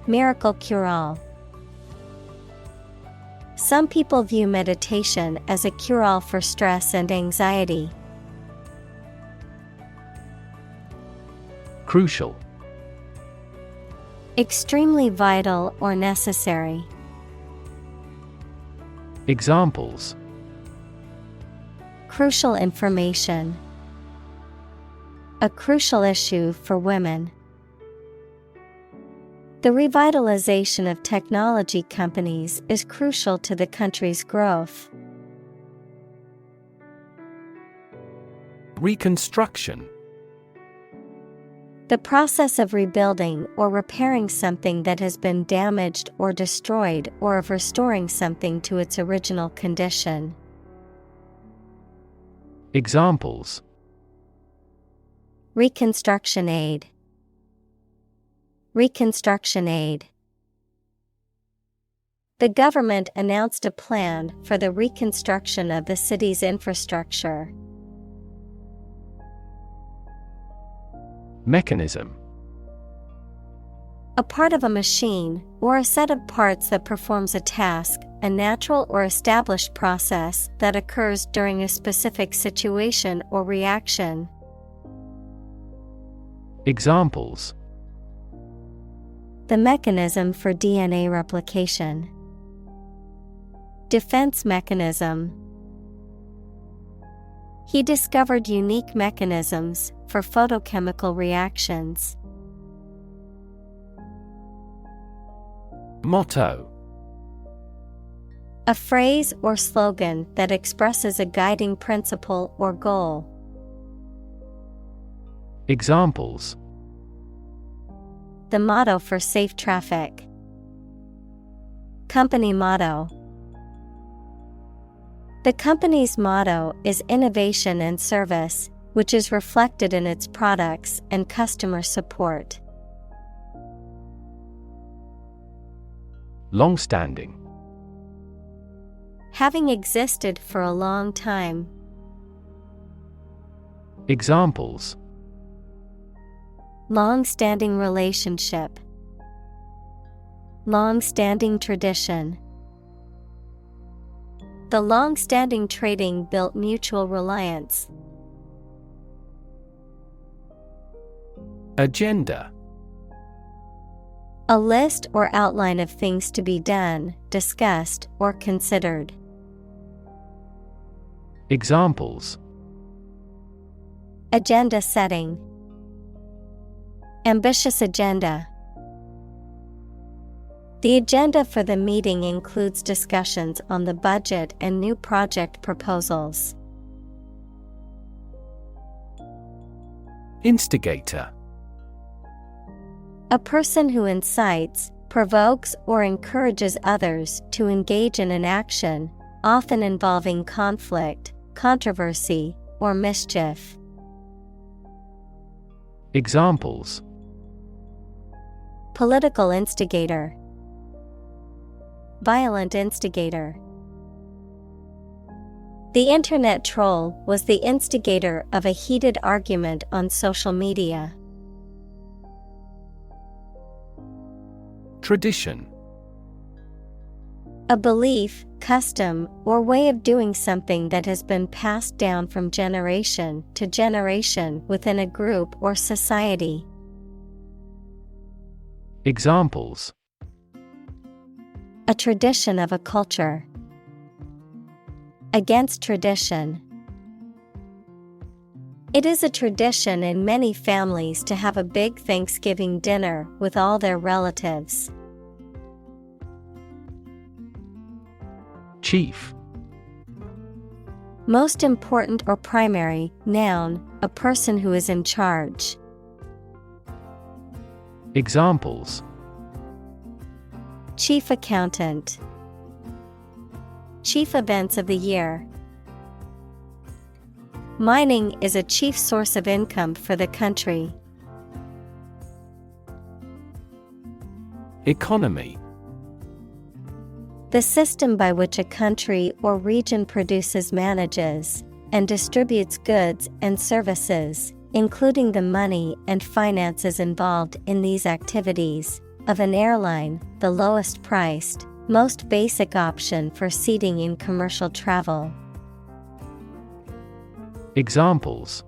Speaker 1: Miracle cure-all. Some people view meditation as a cure-all for stress and anxiety.
Speaker 2: Crucial.
Speaker 1: Extremely vital or necessary.
Speaker 2: Examples:
Speaker 1: Crucial information. A crucial issue for women. The revitalization of technology companies is crucial to the country's growth.
Speaker 2: Reconstruction.
Speaker 1: The process of rebuilding or repairing something that has been damaged or destroyed, or of restoring something to its original condition.
Speaker 2: Examples:
Speaker 1: Reconstruction aid. Reconstruction aid. The government announced a plan for the reconstruction of the city's infrastructure.
Speaker 2: Mechanism.
Speaker 1: A part of a machine, or a set of parts that performs a task, a natural or established process that occurs during a specific situation or reaction.
Speaker 2: Examples:
Speaker 1: The mechanism for DNA replication. Defense mechanism. He discovered unique mechanisms for photochemical reactions.
Speaker 2: Motto.
Speaker 1: A phrase or slogan that expresses a guiding principle or goal.
Speaker 2: Examples:
Speaker 1: The motto for safe traffic. Company motto. The company's motto is innovation and service, which is reflected in its products and customer support.
Speaker 2: Long-standing.
Speaker 1: Having existed for a long time.
Speaker 2: Examples:
Speaker 1: Long-standing relationship. Long-standing tradition. The long-standing trading built mutual reliance.
Speaker 2: Agenda.
Speaker 1: A list or outline of things to be done, discussed, or considered.
Speaker 2: Examples:
Speaker 1: Agenda setting. Ambitious agenda. The agenda for the meeting includes discussions on the budget and new project proposals.
Speaker 2: Instigator.
Speaker 1: A person who incites, provokes, or encourages others to engage in an action, often involving conflict, controversy, or mischief.
Speaker 2: Examples:
Speaker 1: Political instigator. Violent instigator. The internet troll was the instigator of a heated argument on social media.
Speaker 2: Tradition.
Speaker 1: A belief, custom, or way of doing something that has been passed down from generation to generation within a group or society.
Speaker 2: Examples:
Speaker 1: A tradition of a culture. Against tradition. It is a tradition in many families to have a big Thanksgiving dinner with all their relatives.
Speaker 2: Chief.
Speaker 1: Most important or primary, noun, a person who is in charge.
Speaker 2: Examples:
Speaker 1: Chief accountant. Chief events of the year. Mining is a chief source of income for the country.
Speaker 2: Economy.
Speaker 1: The system by which a country or region produces, manages, and distributes goods and services, including the money and finances involved in these activities, of an airline, the lowest priced, most basic option for seating in commercial travel.
Speaker 2: Examples: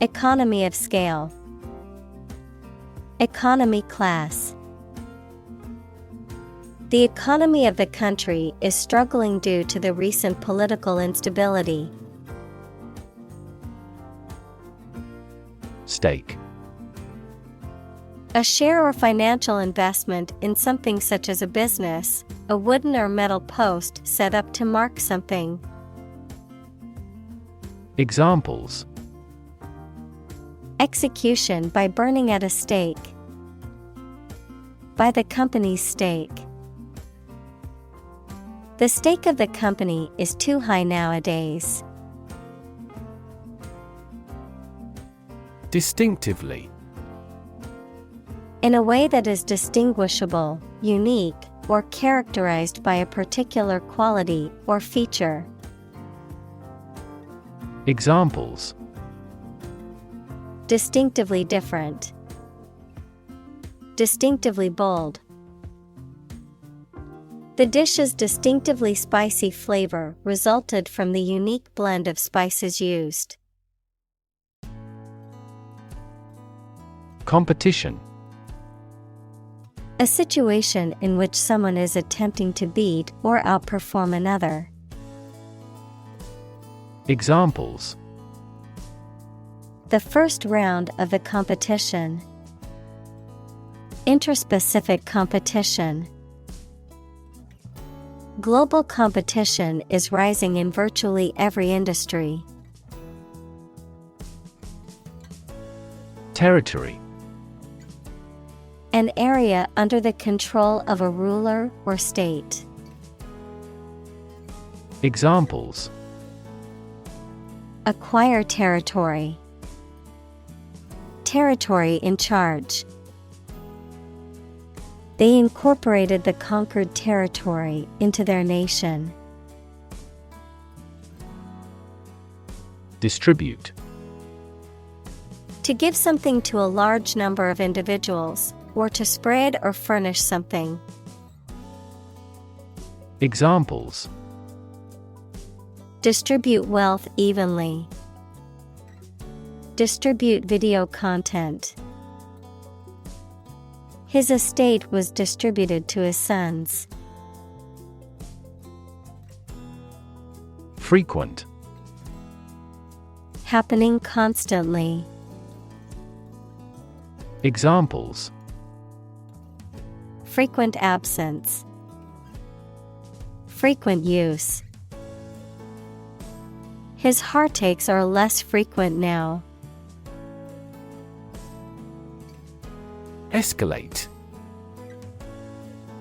Speaker 1: Economy of scale. Economy class. The economy of the country is struggling due to the recent political instability.
Speaker 2: Stake.
Speaker 1: A share or financial investment in something such as a business, a wooden or metal post set up to mark something.
Speaker 2: Examples:
Speaker 1: Execution by burning at a stake. By the company's stake. The stake of the company is too high nowadays.
Speaker 2: Distinctively.
Speaker 1: In a way that is distinguishable, unique, or characterized by a particular quality or feature.
Speaker 2: Examples:
Speaker 1: Distinctively different. Distinctively bold. The dish's distinctively spicy flavor resulted from the unique blend of spices used.
Speaker 2: Competition.
Speaker 1: A situation in which someone is attempting to beat or outperform another.
Speaker 2: Examples:
Speaker 1: The first round of the competition. Interspecific competition. Global competition is rising in virtually every industry.
Speaker 2: Territory.
Speaker 1: An area under the control of a ruler or state.
Speaker 2: Examples:
Speaker 1: Acquire territory. Territory in charge. They incorporated the conquered territory into their nation.
Speaker 2: Distribute.
Speaker 1: To give something to a large number of individuals, or to spread or furnish something.
Speaker 2: Examples:
Speaker 1: Distribute wealth evenly. Distribute video content. His estate was distributed to his sons.
Speaker 2: Frequent.
Speaker 1: Happening constantly.
Speaker 2: Examples:
Speaker 1: Frequent absence. Frequent use. His heartaches are less frequent now.
Speaker 2: Escalate.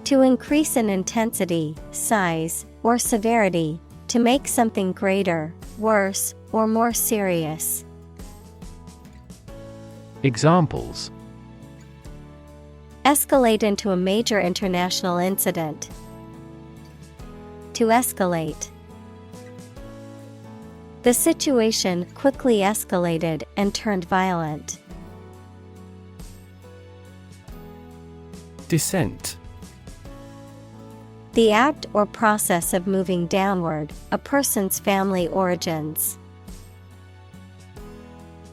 Speaker 1: To increase in intensity, size, or severity, to make something greater, worse, or more serious.
Speaker 2: Examples:
Speaker 1: Escalate into a major international incident. To escalate. The situation quickly escalated and turned violent.
Speaker 2: Descent.
Speaker 1: The act or process of moving downward, a person's family origins.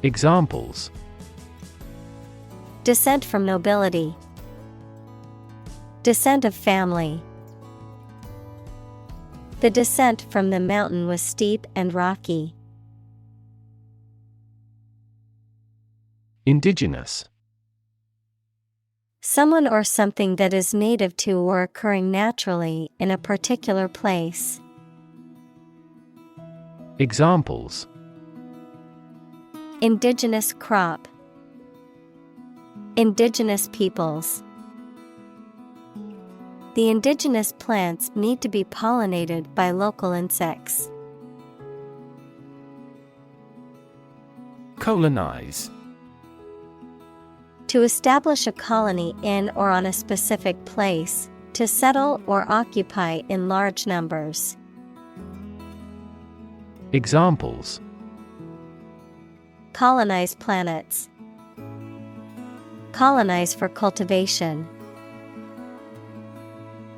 Speaker 2: Examples:
Speaker 1: Descent from nobility. Descent of family. The descent from the mountain was steep and rocky.
Speaker 2: Indigenous.
Speaker 1: Someone or something that is native to or occurring naturally in a particular place.
Speaker 2: Examples:
Speaker 1: Indigenous crop. Indigenous peoples. The indigenous plants need to be pollinated by local insects.
Speaker 2: Colonize.
Speaker 1: To establish a colony in or on a specific place, to settle or occupy in large numbers.
Speaker 2: Examples:
Speaker 1: Colonize planets. Colonize for cultivation.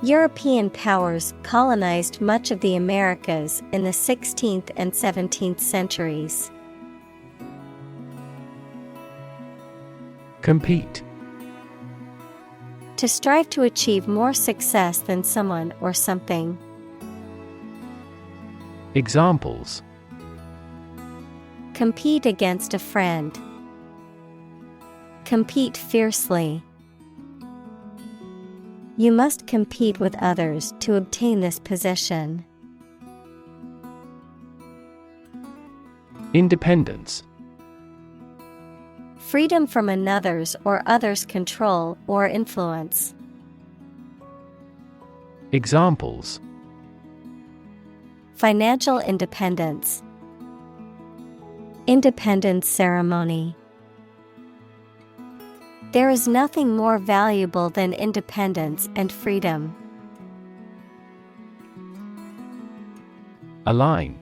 Speaker 1: European powers colonized much of the Americas in the 16th and 17th centuries.
Speaker 2: Compete.
Speaker 1: To strive to achieve more success than someone or something.
Speaker 2: Examples:
Speaker 1: Compete against a friend. Compete fiercely. You must compete with others to obtain this position.
Speaker 2: Independence.
Speaker 1: Freedom from another's or others' control or influence.
Speaker 2: Examples:
Speaker 1: Financial independence. Independence ceremony. There is nothing more valuable than independence and freedom.
Speaker 2: Align.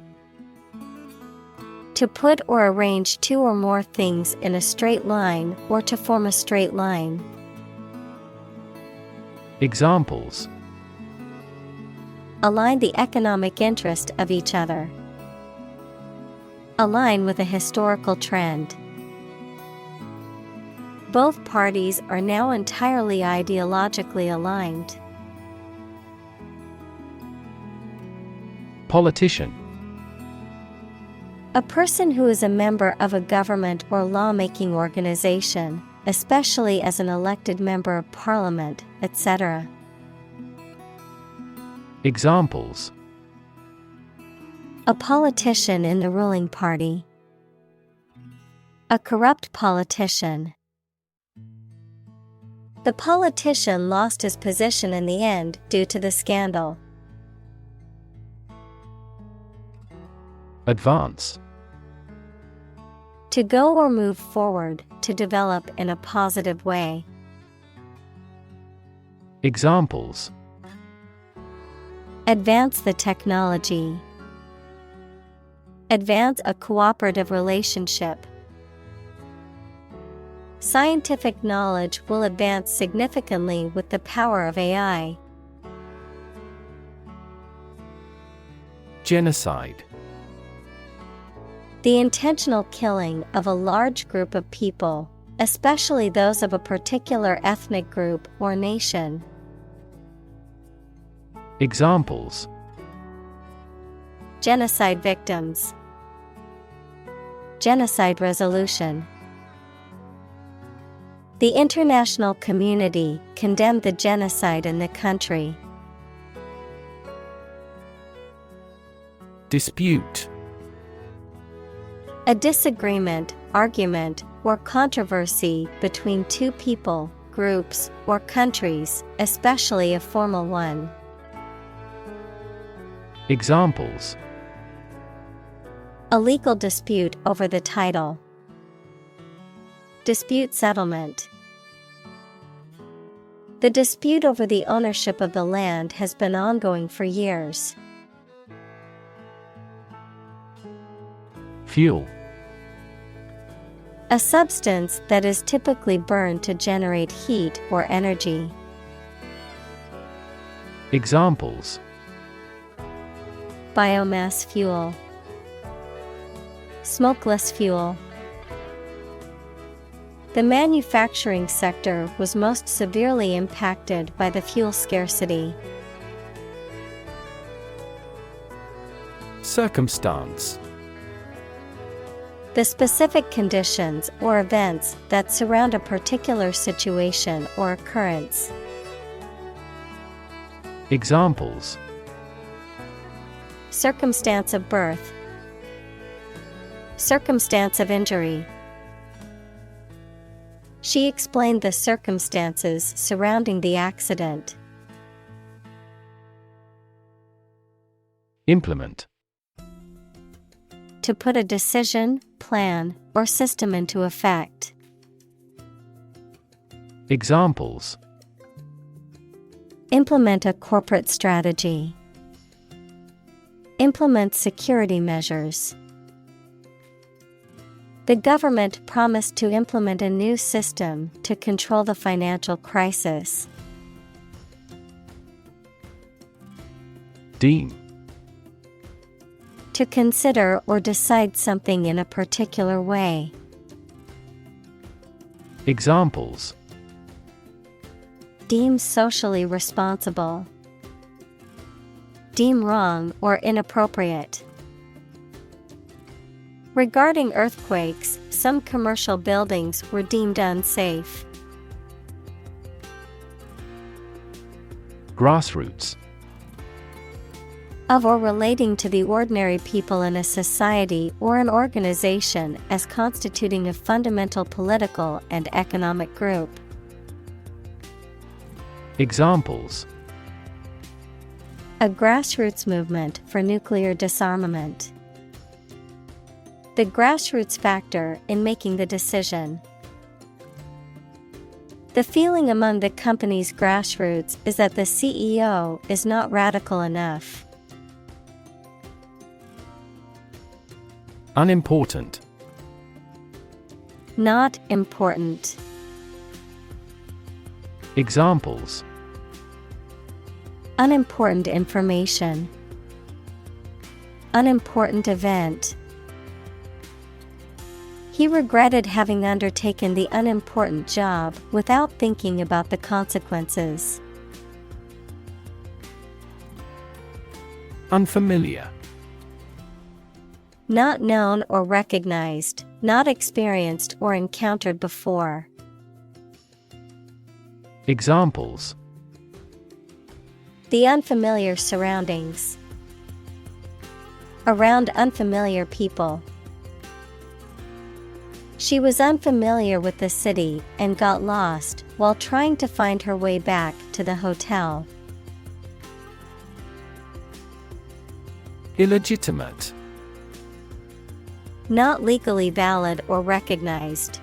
Speaker 1: To put or arrange two or more things in a straight line or to form a straight line.
Speaker 2: Examples:
Speaker 1: Align the economic interest of each other. Align with a historical trend. Both parties are now entirely ideologically aligned.
Speaker 2: Politician.
Speaker 1: A person who is a member of a government or lawmaking organization, especially as an elected member of parliament, etc.
Speaker 2: Examples:
Speaker 1: A politician in the ruling party. A corrupt politician. The politician lost his position in the end due to the scandal.
Speaker 2: Advance.
Speaker 1: To go or move forward, to develop in a positive way.
Speaker 2: Examples:
Speaker 1: Advance the technology. Advance a cooperative relationship. Scientific knowledge will advance significantly with the power of AI.
Speaker 2: Genocide.
Speaker 1: The intentional killing of a large group of people, especially those of a particular ethnic group or nation.
Speaker 2: Examples:
Speaker 1: Genocide victims. Genocide resolution. The international community condemned the genocide in the country.
Speaker 2: Dispute.
Speaker 1: A disagreement, argument, or controversy between two people, groups, or countries, especially a formal one.
Speaker 2: Examples:
Speaker 1: A legal dispute over the title. Dispute settlement. The dispute over the ownership of the land has been ongoing for years.
Speaker 2: Fuel.
Speaker 1: A substance that is typically burned to generate heat or energy.
Speaker 2: Examples:
Speaker 1: biomass fuel, smokeless fuel. The manufacturing sector was most severely impacted by the fuel scarcity.
Speaker 2: Circumstance:
Speaker 1: the specific conditions or events that surround a particular situation or occurrence.
Speaker 2: Examples:
Speaker 1: circumstance of birth, circumstance of injury. She explained the circumstances surrounding the accident.
Speaker 2: Implement:
Speaker 1: to put a decision, plan, or system into effect.
Speaker 2: Examples:
Speaker 1: implement a corporate strategy, implement security measures. The government promised to implement a new system to control the financial crisis.
Speaker 2: Deem:
Speaker 1: to consider or decide something in a particular way.
Speaker 2: Examples:
Speaker 1: deem socially responsible, deem wrong or inappropriate. Regarding earthquakes, some commercial buildings were deemed unsafe.
Speaker 2: Grassroots:
Speaker 1: of or relating to the ordinary people in a society or an organization as constituting a fundamental political and economic group.
Speaker 2: Examples:
Speaker 1: a grassroots movement for nuclear disarmament. The grassroots factor in making the decision. The feeling among the company's grassroots is that the CEO is not radical enough.
Speaker 2: Unimportant:
Speaker 1: not important.
Speaker 2: Examples:
Speaker 1: unimportant information, unimportant event. He regretted having undertaken the unimportant job without thinking about the consequences.
Speaker 2: Unfamiliar:
Speaker 1: not known or recognized, not experienced or encountered before.
Speaker 2: Examples:
Speaker 1: the unfamiliar surroundings, around unfamiliar people. She was unfamiliar with the city and got lost while trying to find her way back to the hotel.
Speaker 2: Illegitimate:
Speaker 1: not legally valid or recognized.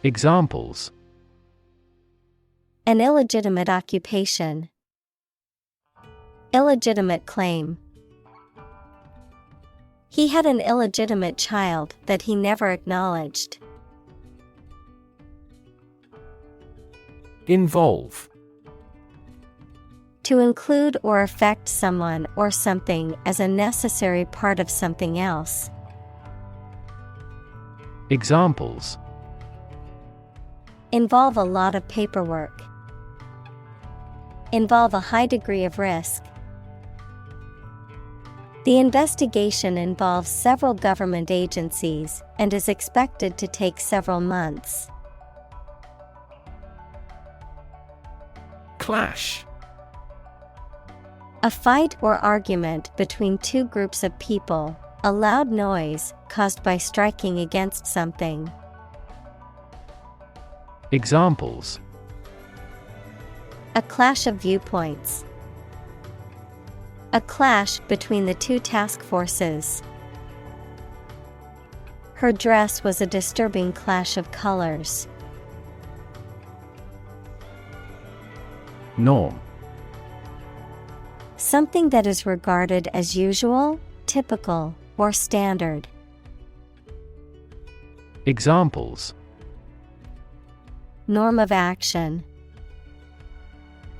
Speaker 2: Examples:
Speaker 1: an illegitimate occupation, illegitimate claim. He had an illegitimate child that he never acknowledged.
Speaker 2: Involve:
Speaker 1: to include or affect someone or something as a necessary part of something else.
Speaker 2: Examples:
Speaker 1: involve a lot of paperwork, involve a high degree of risk. The investigation involves several government agencies and is expected to take several months.
Speaker 2: Clash:
Speaker 1: a fight or argument between two groups of people, a loud noise caused by striking against something.
Speaker 2: Examples:
Speaker 1: a clash of viewpoints, a clash between the two task forces. Her dress was a disturbing clash of colors.
Speaker 2: Norm:
Speaker 1: something that is regarded as usual, typical, or standard.
Speaker 2: Examples:
Speaker 1: norm of action,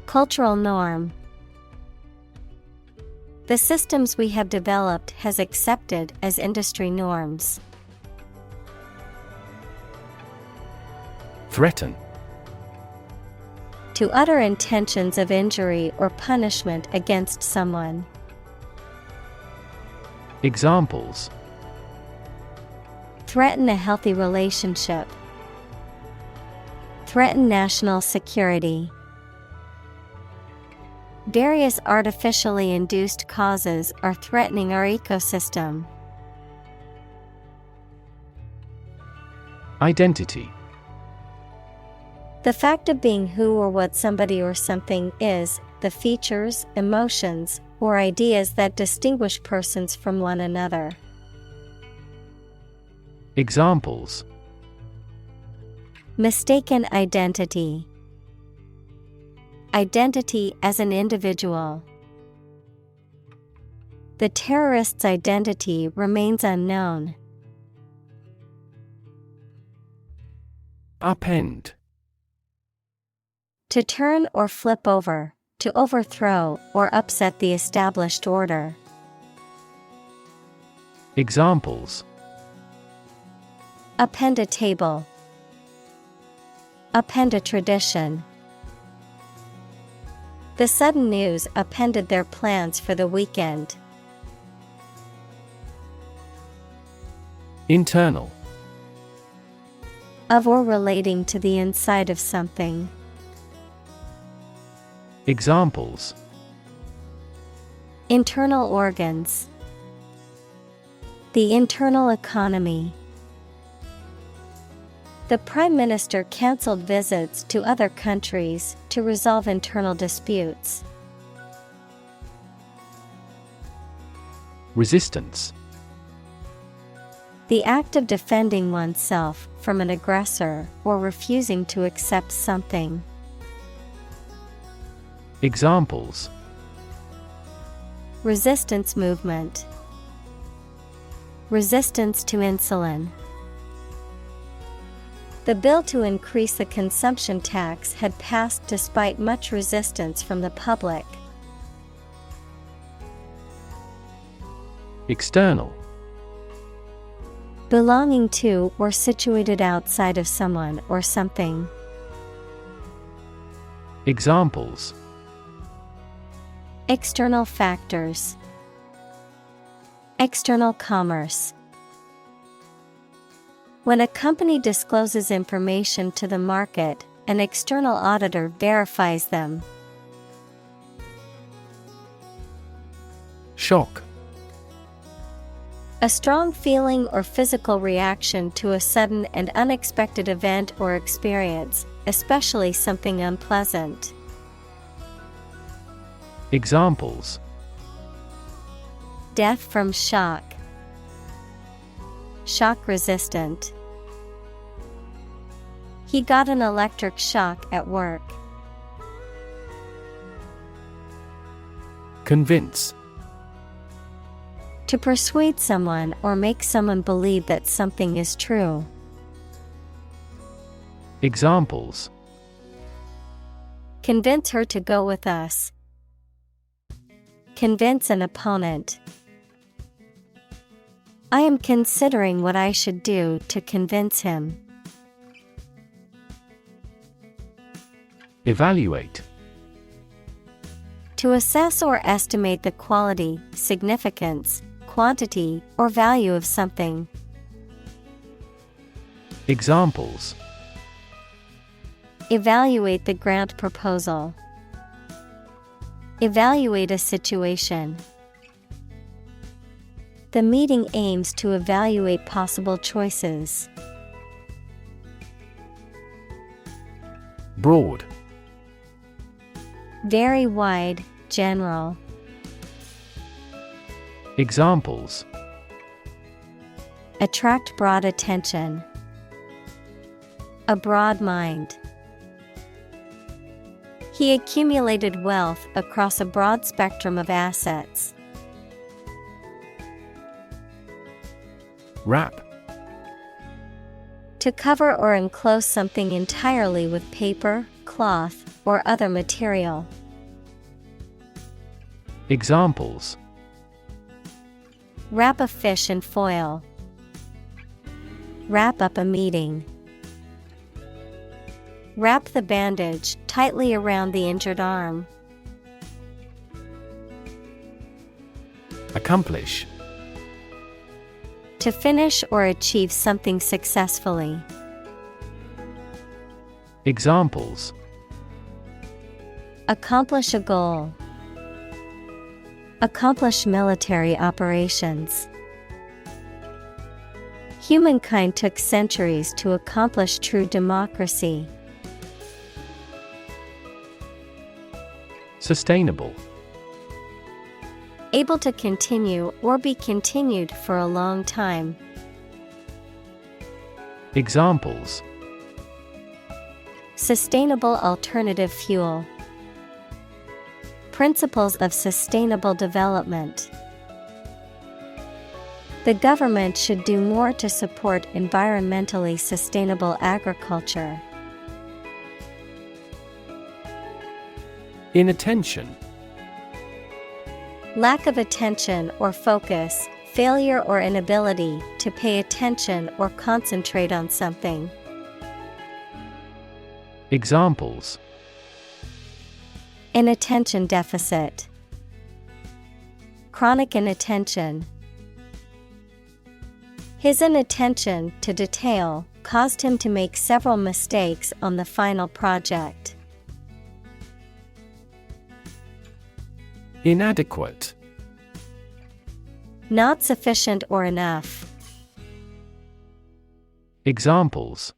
Speaker 1: Cultural norm. The systems we have developed has accepted as industry norms.
Speaker 2: Threaten.
Speaker 1: To utter intentions of injury or punishment against someone.
Speaker 2: Examples:
Speaker 1: threaten a healthy relationship. Threaten national security. Various artificially induced causes are threatening our ecosystem.
Speaker 2: Identity.
Speaker 1: The fact of being who or what somebody or something is, the features, emotions, or ideas that distinguish persons from one another.
Speaker 2: Examples:
Speaker 1: mistaken identity. Identity as an individual. The terrorist's identity remains unknown.
Speaker 2: Upend.
Speaker 1: To turn or flip over, to overthrow or upset the established order.
Speaker 2: Examples:
Speaker 1: upend a table. Upend a tradition. The sudden news upended their plans for the weekend.
Speaker 2: Internal.
Speaker 1: Of or relating to the inside of something.
Speaker 2: Examples:
Speaker 1: internal organs. The internal economy. The Prime Minister cancelled visits to other countries to resolve internal disputes.
Speaker 2: Resistance.
Speaker 1: The act of defending oneself from an aggressor or refusing to accept something.
Speaker 2: Examples:
Speaker 1: resistance movement. Resistance to insulin. The bill to increase the consumption tax had passed despite much resistance from the public.
Speaker 2: External.
Speaker 1: Belonging to or situated outside of someone or something.
Speaker 2: Examples:
Speaker 1: external factors. External commerce. When a company discloses information to the market, an external auditor verifies them.
Speaker 2: Shock.
Speaker 1: A strong feeling or physical reaction to a sudden and unexpected event or experience, especially something unpleasant.
Speaker 2: Examples:
Speaker 1: death from shock. Shock resistant. He got an electric shock at work.
Speaker 2: Convince.
Speaker 1: To persuade someone or make someone believe that something is true.
Speaker 2: Examples:
Speaker 1: convince her to go with us. Convince an opponent. I am considering what I should do to convince him.
Speaker 2: Evaluate.
Speaker 1: To assess or estimate the quality, significance, quantity, or value of something.
Speaker 2: Examples:
Speaker 1: evaluate the grant proposal. Evaluate a situation. The meeting aims to evaluate possible choices.
Speaker 2: Broad.
Speaker 1: Very wide, general.
Speaker 2: Examples:
Speaker 1: attract broad attention. A broad mind. He accumulated wealth across a broad spectrum of assets.
Speaker 2: Wrap.
Speaker 1: To cover or enclose something entirely with paper, cloth, or other material.
Speaker 2: Examples:
Speaker 1: Wrap a fish in foil. Wrap up a meeting. Wrap the bandage tightly around the injured arm.
Speaker 2: Accomplish.
Speaker 1: To finish or achieve something successfully.
Speaker 2: Examples:
Speaker 1: Accomplish a goal. Accomplish military operations. Humankind took centuries to accomplish true democracy.
Speaker 2: Sustainable.
Speaker 1: Able to continue or be continued for a long time.
Speaker 2: Examples:
Speaker 1: Sustainable alternative fuel. Principles of sustainable development. The government should do more to support environmentally sustainable agriculture.
Speaker 2: Inattention.
Speaker 1: Lack of attention or focus, failure or inability to pay attention or concentrate on something.
Speaker 2: Examples:
Speaker 1: Inattention deficit. Chronic inattention. His inattention to detail caused him to make several mistakes on the final project.
Speaker 2: Inadequate.
Speaker 1: Not sufficient or enough.
Speaker 2: Examples: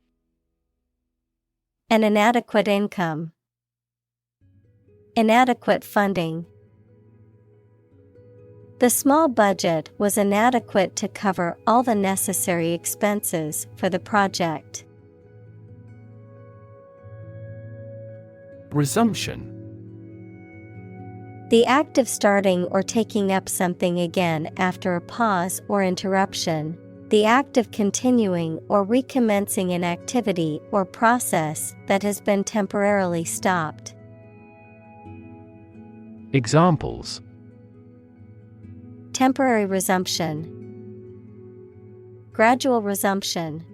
Speaker 1: An inadequate income. Inadequate funding. The small budget was inadequate to cover all the necessary expenses for the project.
Speaker 2: Resumption.
Speaker 1: The act of starting or taking up something again after a pause or interruption. The act of continuing or recommencing an activity or process that has been temporarily stopped.
Speaker 2: Examples:
Speaker 1: Temporary resumption. Gradual resumption.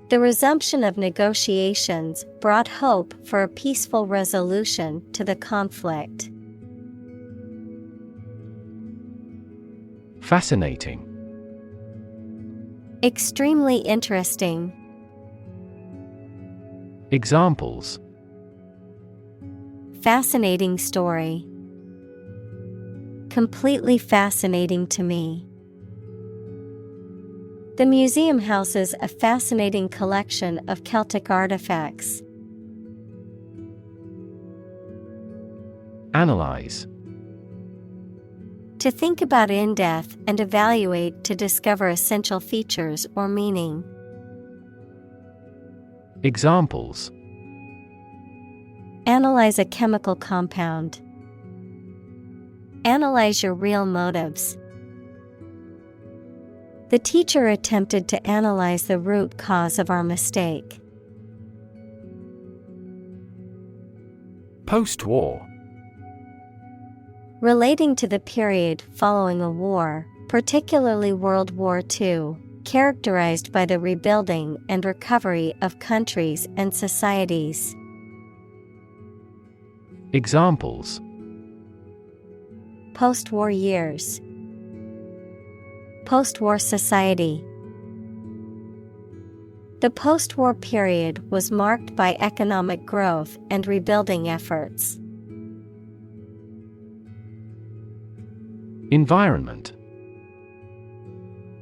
Speaker 1: The resumption of negotiations brought hope for a peaceful resolution to the conflict.
Speaker 2: Fascinating.
Speaker 1: Extremely interesting.
Speaker 2: Examples:
Speaker 1: Fascinating story. Completely fascinating to me. The museum houses a fascinating collection of Celtic artifacts.
Speaker 2: Analyze.
Speaker 1: To think about in depth and evaluate to discover essential features or meaning.
Speaker 2: Examples:
Speaker 1: Analyze a chemical compound. Analyze your real motives. The teacher attempted to analyze the root cause of our mistake.
Speaker 2: Post-war.
Speaker 1: Relating to the period following a war, particularly World War II, characterized by the rebuilding and recovery of countries and societies.
Speaker 2: Examples:
Speaker 1: Post-war years. Post-war society. The post-war period was marked by economic growth and rebuilding efforts.
Speaker 2: Environment.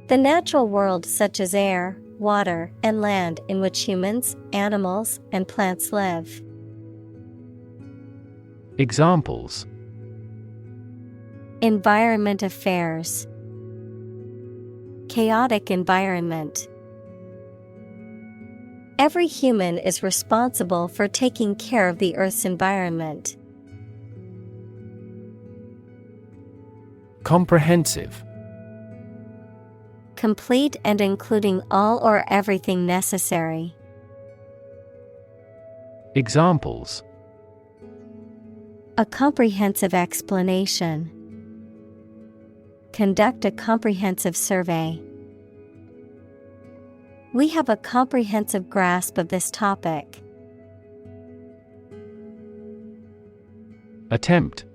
Speaker 1: The natural world such as air, water, and land in which humans, animals, and plants live.
Speaker 2: Examples:
Speaker 1: Environment affairs. Chaotic environment. Every human is responsible for taking care of the Earth's environment.
Speaker 2: Comprehensive.
Speaker 1: Complete and including all or everything necessary.
Speaker 2: Examples:
Speaker 1: A comprehensive explanation. Conduct a comprehensive survey. We have a comprehensive grasp of this topic.
Speaker 2: Attempt.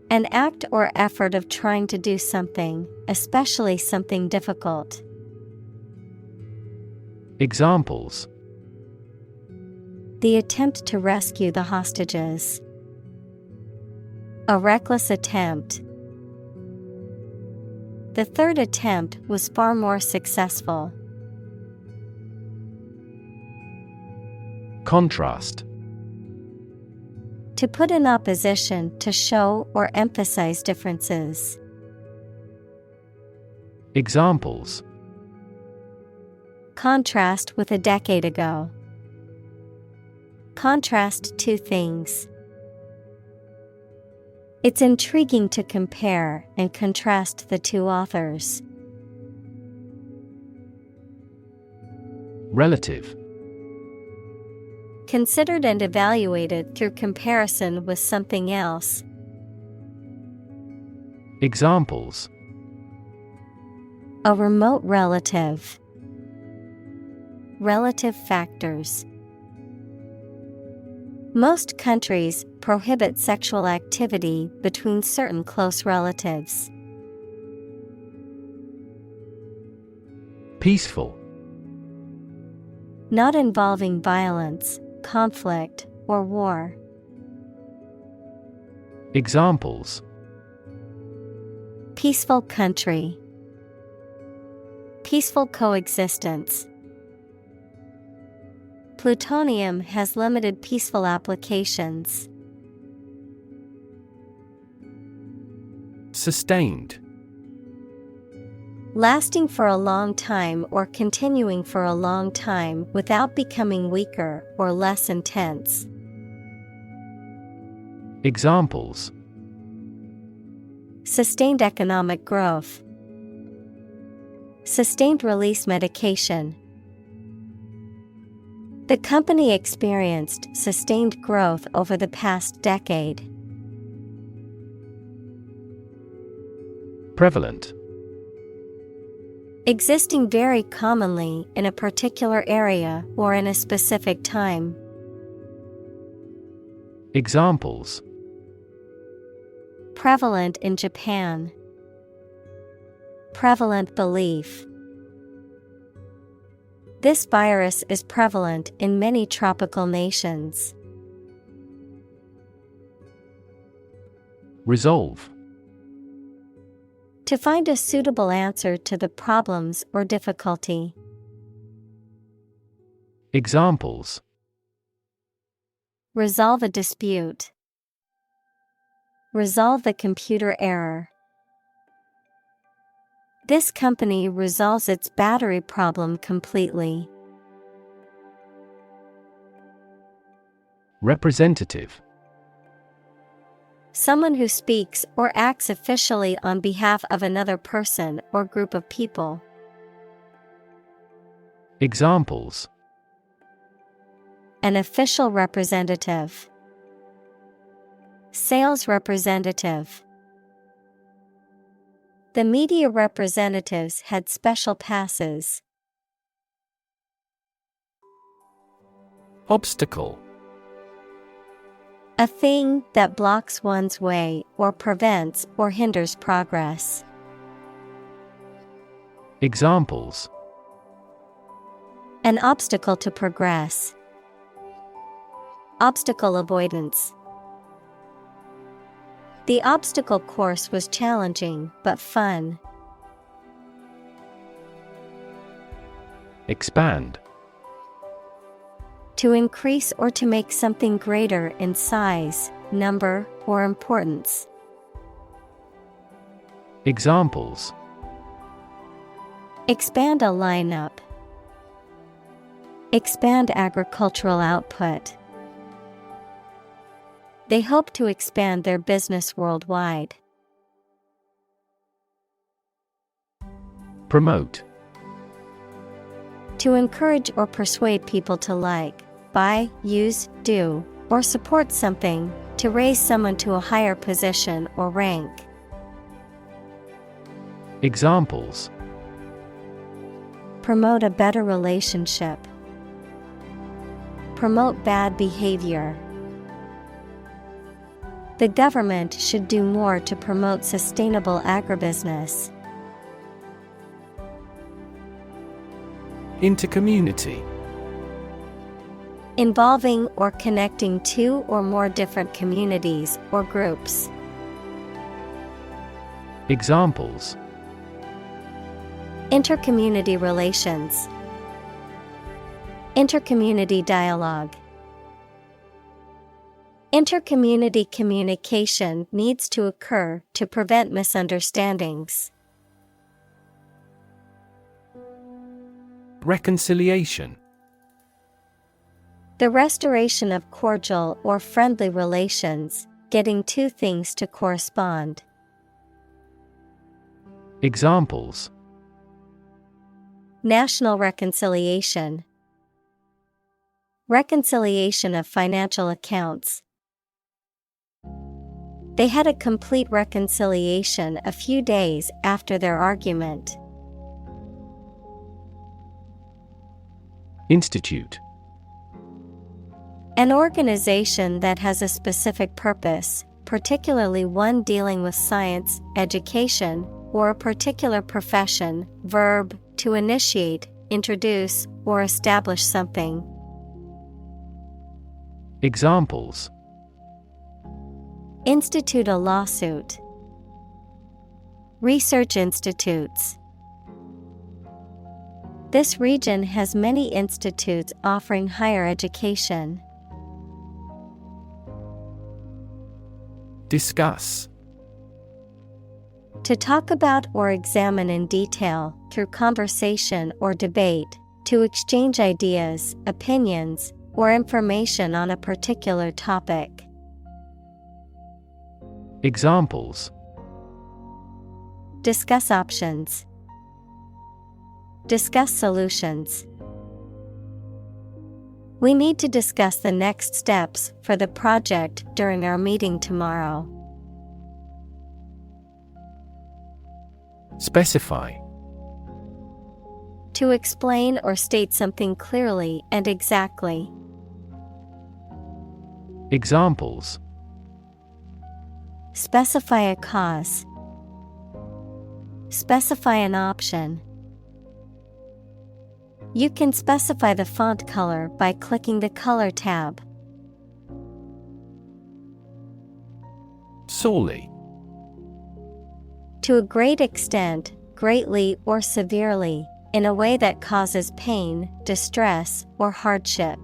Speaker 1: An act or effort of trying to do something, especially something difficult.
Speaker 2: Examples.
Speaker 1: The attempt to rescue the hostages. A reckless attempt. The third attempt was far more successful.
Speaker 2: Contrast.
Speaker 1: To put in opposition to show or emphasize differences.
Speaker 2: Examples.
Speaker 1: Contrast with a decade ago. Contrast two things. It's intriguing to compare and contrast the two authors.
Speaker 2: Relative.
Speaker 1: Considered and evaluated through comparison with something else.
Speaker 2: Examples.
Speaker 1: A remote relative. Relative factors. Most countries prohibit sexual activity between certain close relatives.
Speaker 2: Peaceful.
Speaker 1: Not involving violence, conflict, or war.
Speaker 2: Examples.
Speaker 1: Peaceful country. Peaceful coexistence. Plutonium has limited peaceful applications.
Speaker 2: Sustained.
Speaker 1: Lasting for a long time or continuing for a long time without becoming weaker or less intense.
Speaker 2: Examples.
Speaker 1: Sustained economic growth. Sustained release medication. The company experienced sustained growth over the past decade.
Speaker 2: Prevalent.
Speaker 1: Existing very commonly in a particular area or in a specific time.
Speaker 2: Examples.
Speaker 1: Prevalent in Japan. Prevalent belief. This virus is prevalent in many tropical nations.
Speaker 2: Resolve.
Speaker 1: To find a suitable answer to the problems or difficulty.
Speaker 2: Examples.
Speaker 1: Resolve a dispute. Resolve the computer error. This company resolves its battery problem completely.
Speaker 2: Representative.
Speaker 1: Someone who speaks or acts officially on behalf of another person or group of people.
Speaker 2: Examples.
Speaker 1: An official representative. Sales representative. The media representatives had special passes.
Speaker 2: Obstacle.
Speaker 1: A thing that blocks one's way or prevents or hinders progress.
Speaker 2: Examples.
Speaker 1: An obstacle to progress. Obstacle avoidance. The obstacle course was challenging but fun.
Speaker 2: Expand.
Speaker 1: To increase or to make something greater in size, number, or importance.
Speaker 2: Examples.
Speaker 1: Expand a lineup. Expand agricultural output. They hope to expand their business worldwide.
Speaker 2: Promote.
Speaker 1: To encourage or persuade people to like, buy, use, do, or support something, to raise someone to a higher position or rank.
Speaker 2: Examples:
Speaker 1: Promote a better relationship. Promote bad behavior. The government should do more to promote sustainable agribusiness.
Speaker 2: Intercommunity.
Speaker 1: Involving or connecting two or more different communities or groups.
Speaker 2: Examples:
Speaker 1: Intercommunity relations. Intercommunity dialogue. Intercommunity communication needs to occur to prevent misunderstandings.
Speaker 2: Reconciliation.
Speaker 1: The restoration of cordial or friendly relations, getting two things to correspond.
Speaker 2: Examples:
Speaker 1: National reconciliation. Reconciliation of financial accounts. They had a complete reconciliation a few days after their argument.
Speaker 2: Institute.
Speaker 1: An organization that has a specific purpose, particularly one dealing with science, education, or a particular profession. Verb, to initiate, introduce, or establish something.
Speaker 2: Examples:
Speaker 1: Institute a lawsuit. Research institutes. This region has many institutes offering higher education.
Speaker 2: Discuss.
Speaker 1: To talk about or examine in detail, through conversation or debate, to exchange ideas, opinions, or information on a particular topic.
Speaker 2: Examples:
Speaker 1: Discuss options. Discuss solutions. We need to discuss the next steps for the project during our meeting tomorrow.
Speaker 2: Specify.
Speaker 1: To explain or state something clearly and exactly.
Speaker 2: Examples:
Speaker 1: Specify a cause. Specify an option. You can specify the font color by clicking the Color tab.
Speaker 2: Sorely.
Speaker 1: To a great extent, greatly or severely, in a way that causes pain, distress, or hardship.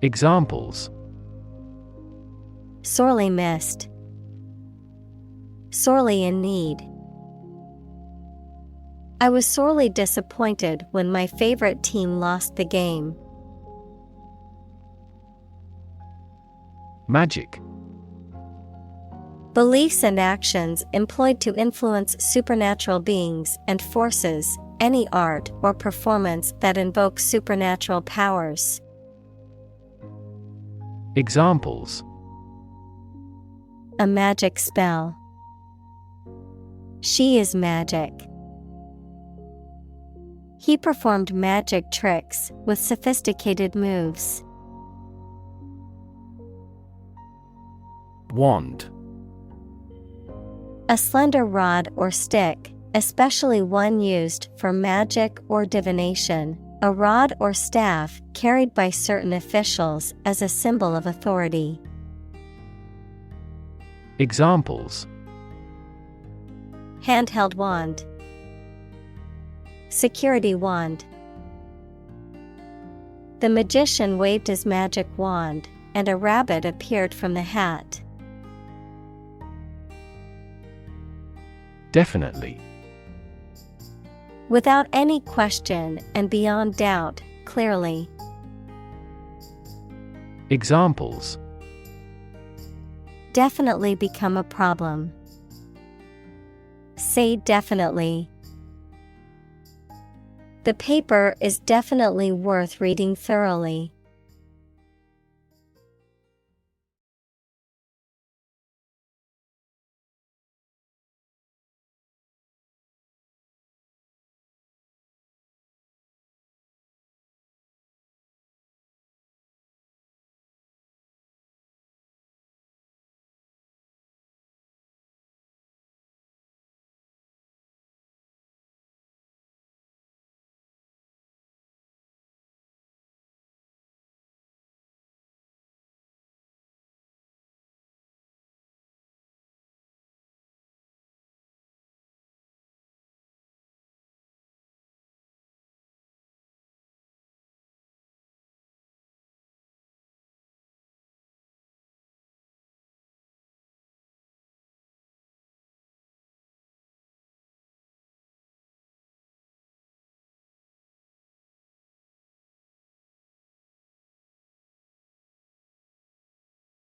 Speaker 2: Examples:
Speaker 1: Sorely missed. Sorely in need. I was sorely disappointed when my favorite team lost the game.
Speaker 2: Magic.
Speaker 1: Beliefs and actions employed to influence supernatural beings and forces, any art or performance that invokes supernatural powers.
Speaker 2: Examples:
Speaker 1: A magic spell. She is magic. He performed magic tricks with sophisticated moves.
Speaker 2: Wand.
Speaker 1: A slender rod or stick, especially one used for magic or divination, a rod or staff carried by certain officials as a symbol of authority.
Speaker 2: Examples:
Speaker 1: Handheld wand. Security wand. The magician waved his magic wand, and a rabbit appeared from the hat.
Speaker 2: Definitely.
Speaker 1: Without any question and beyond doubt, clearly.
Speaker 2: Examples:
Speaker 1: Definitely become a problem. Say definitely. The paper is definitely worth reading thoroughly.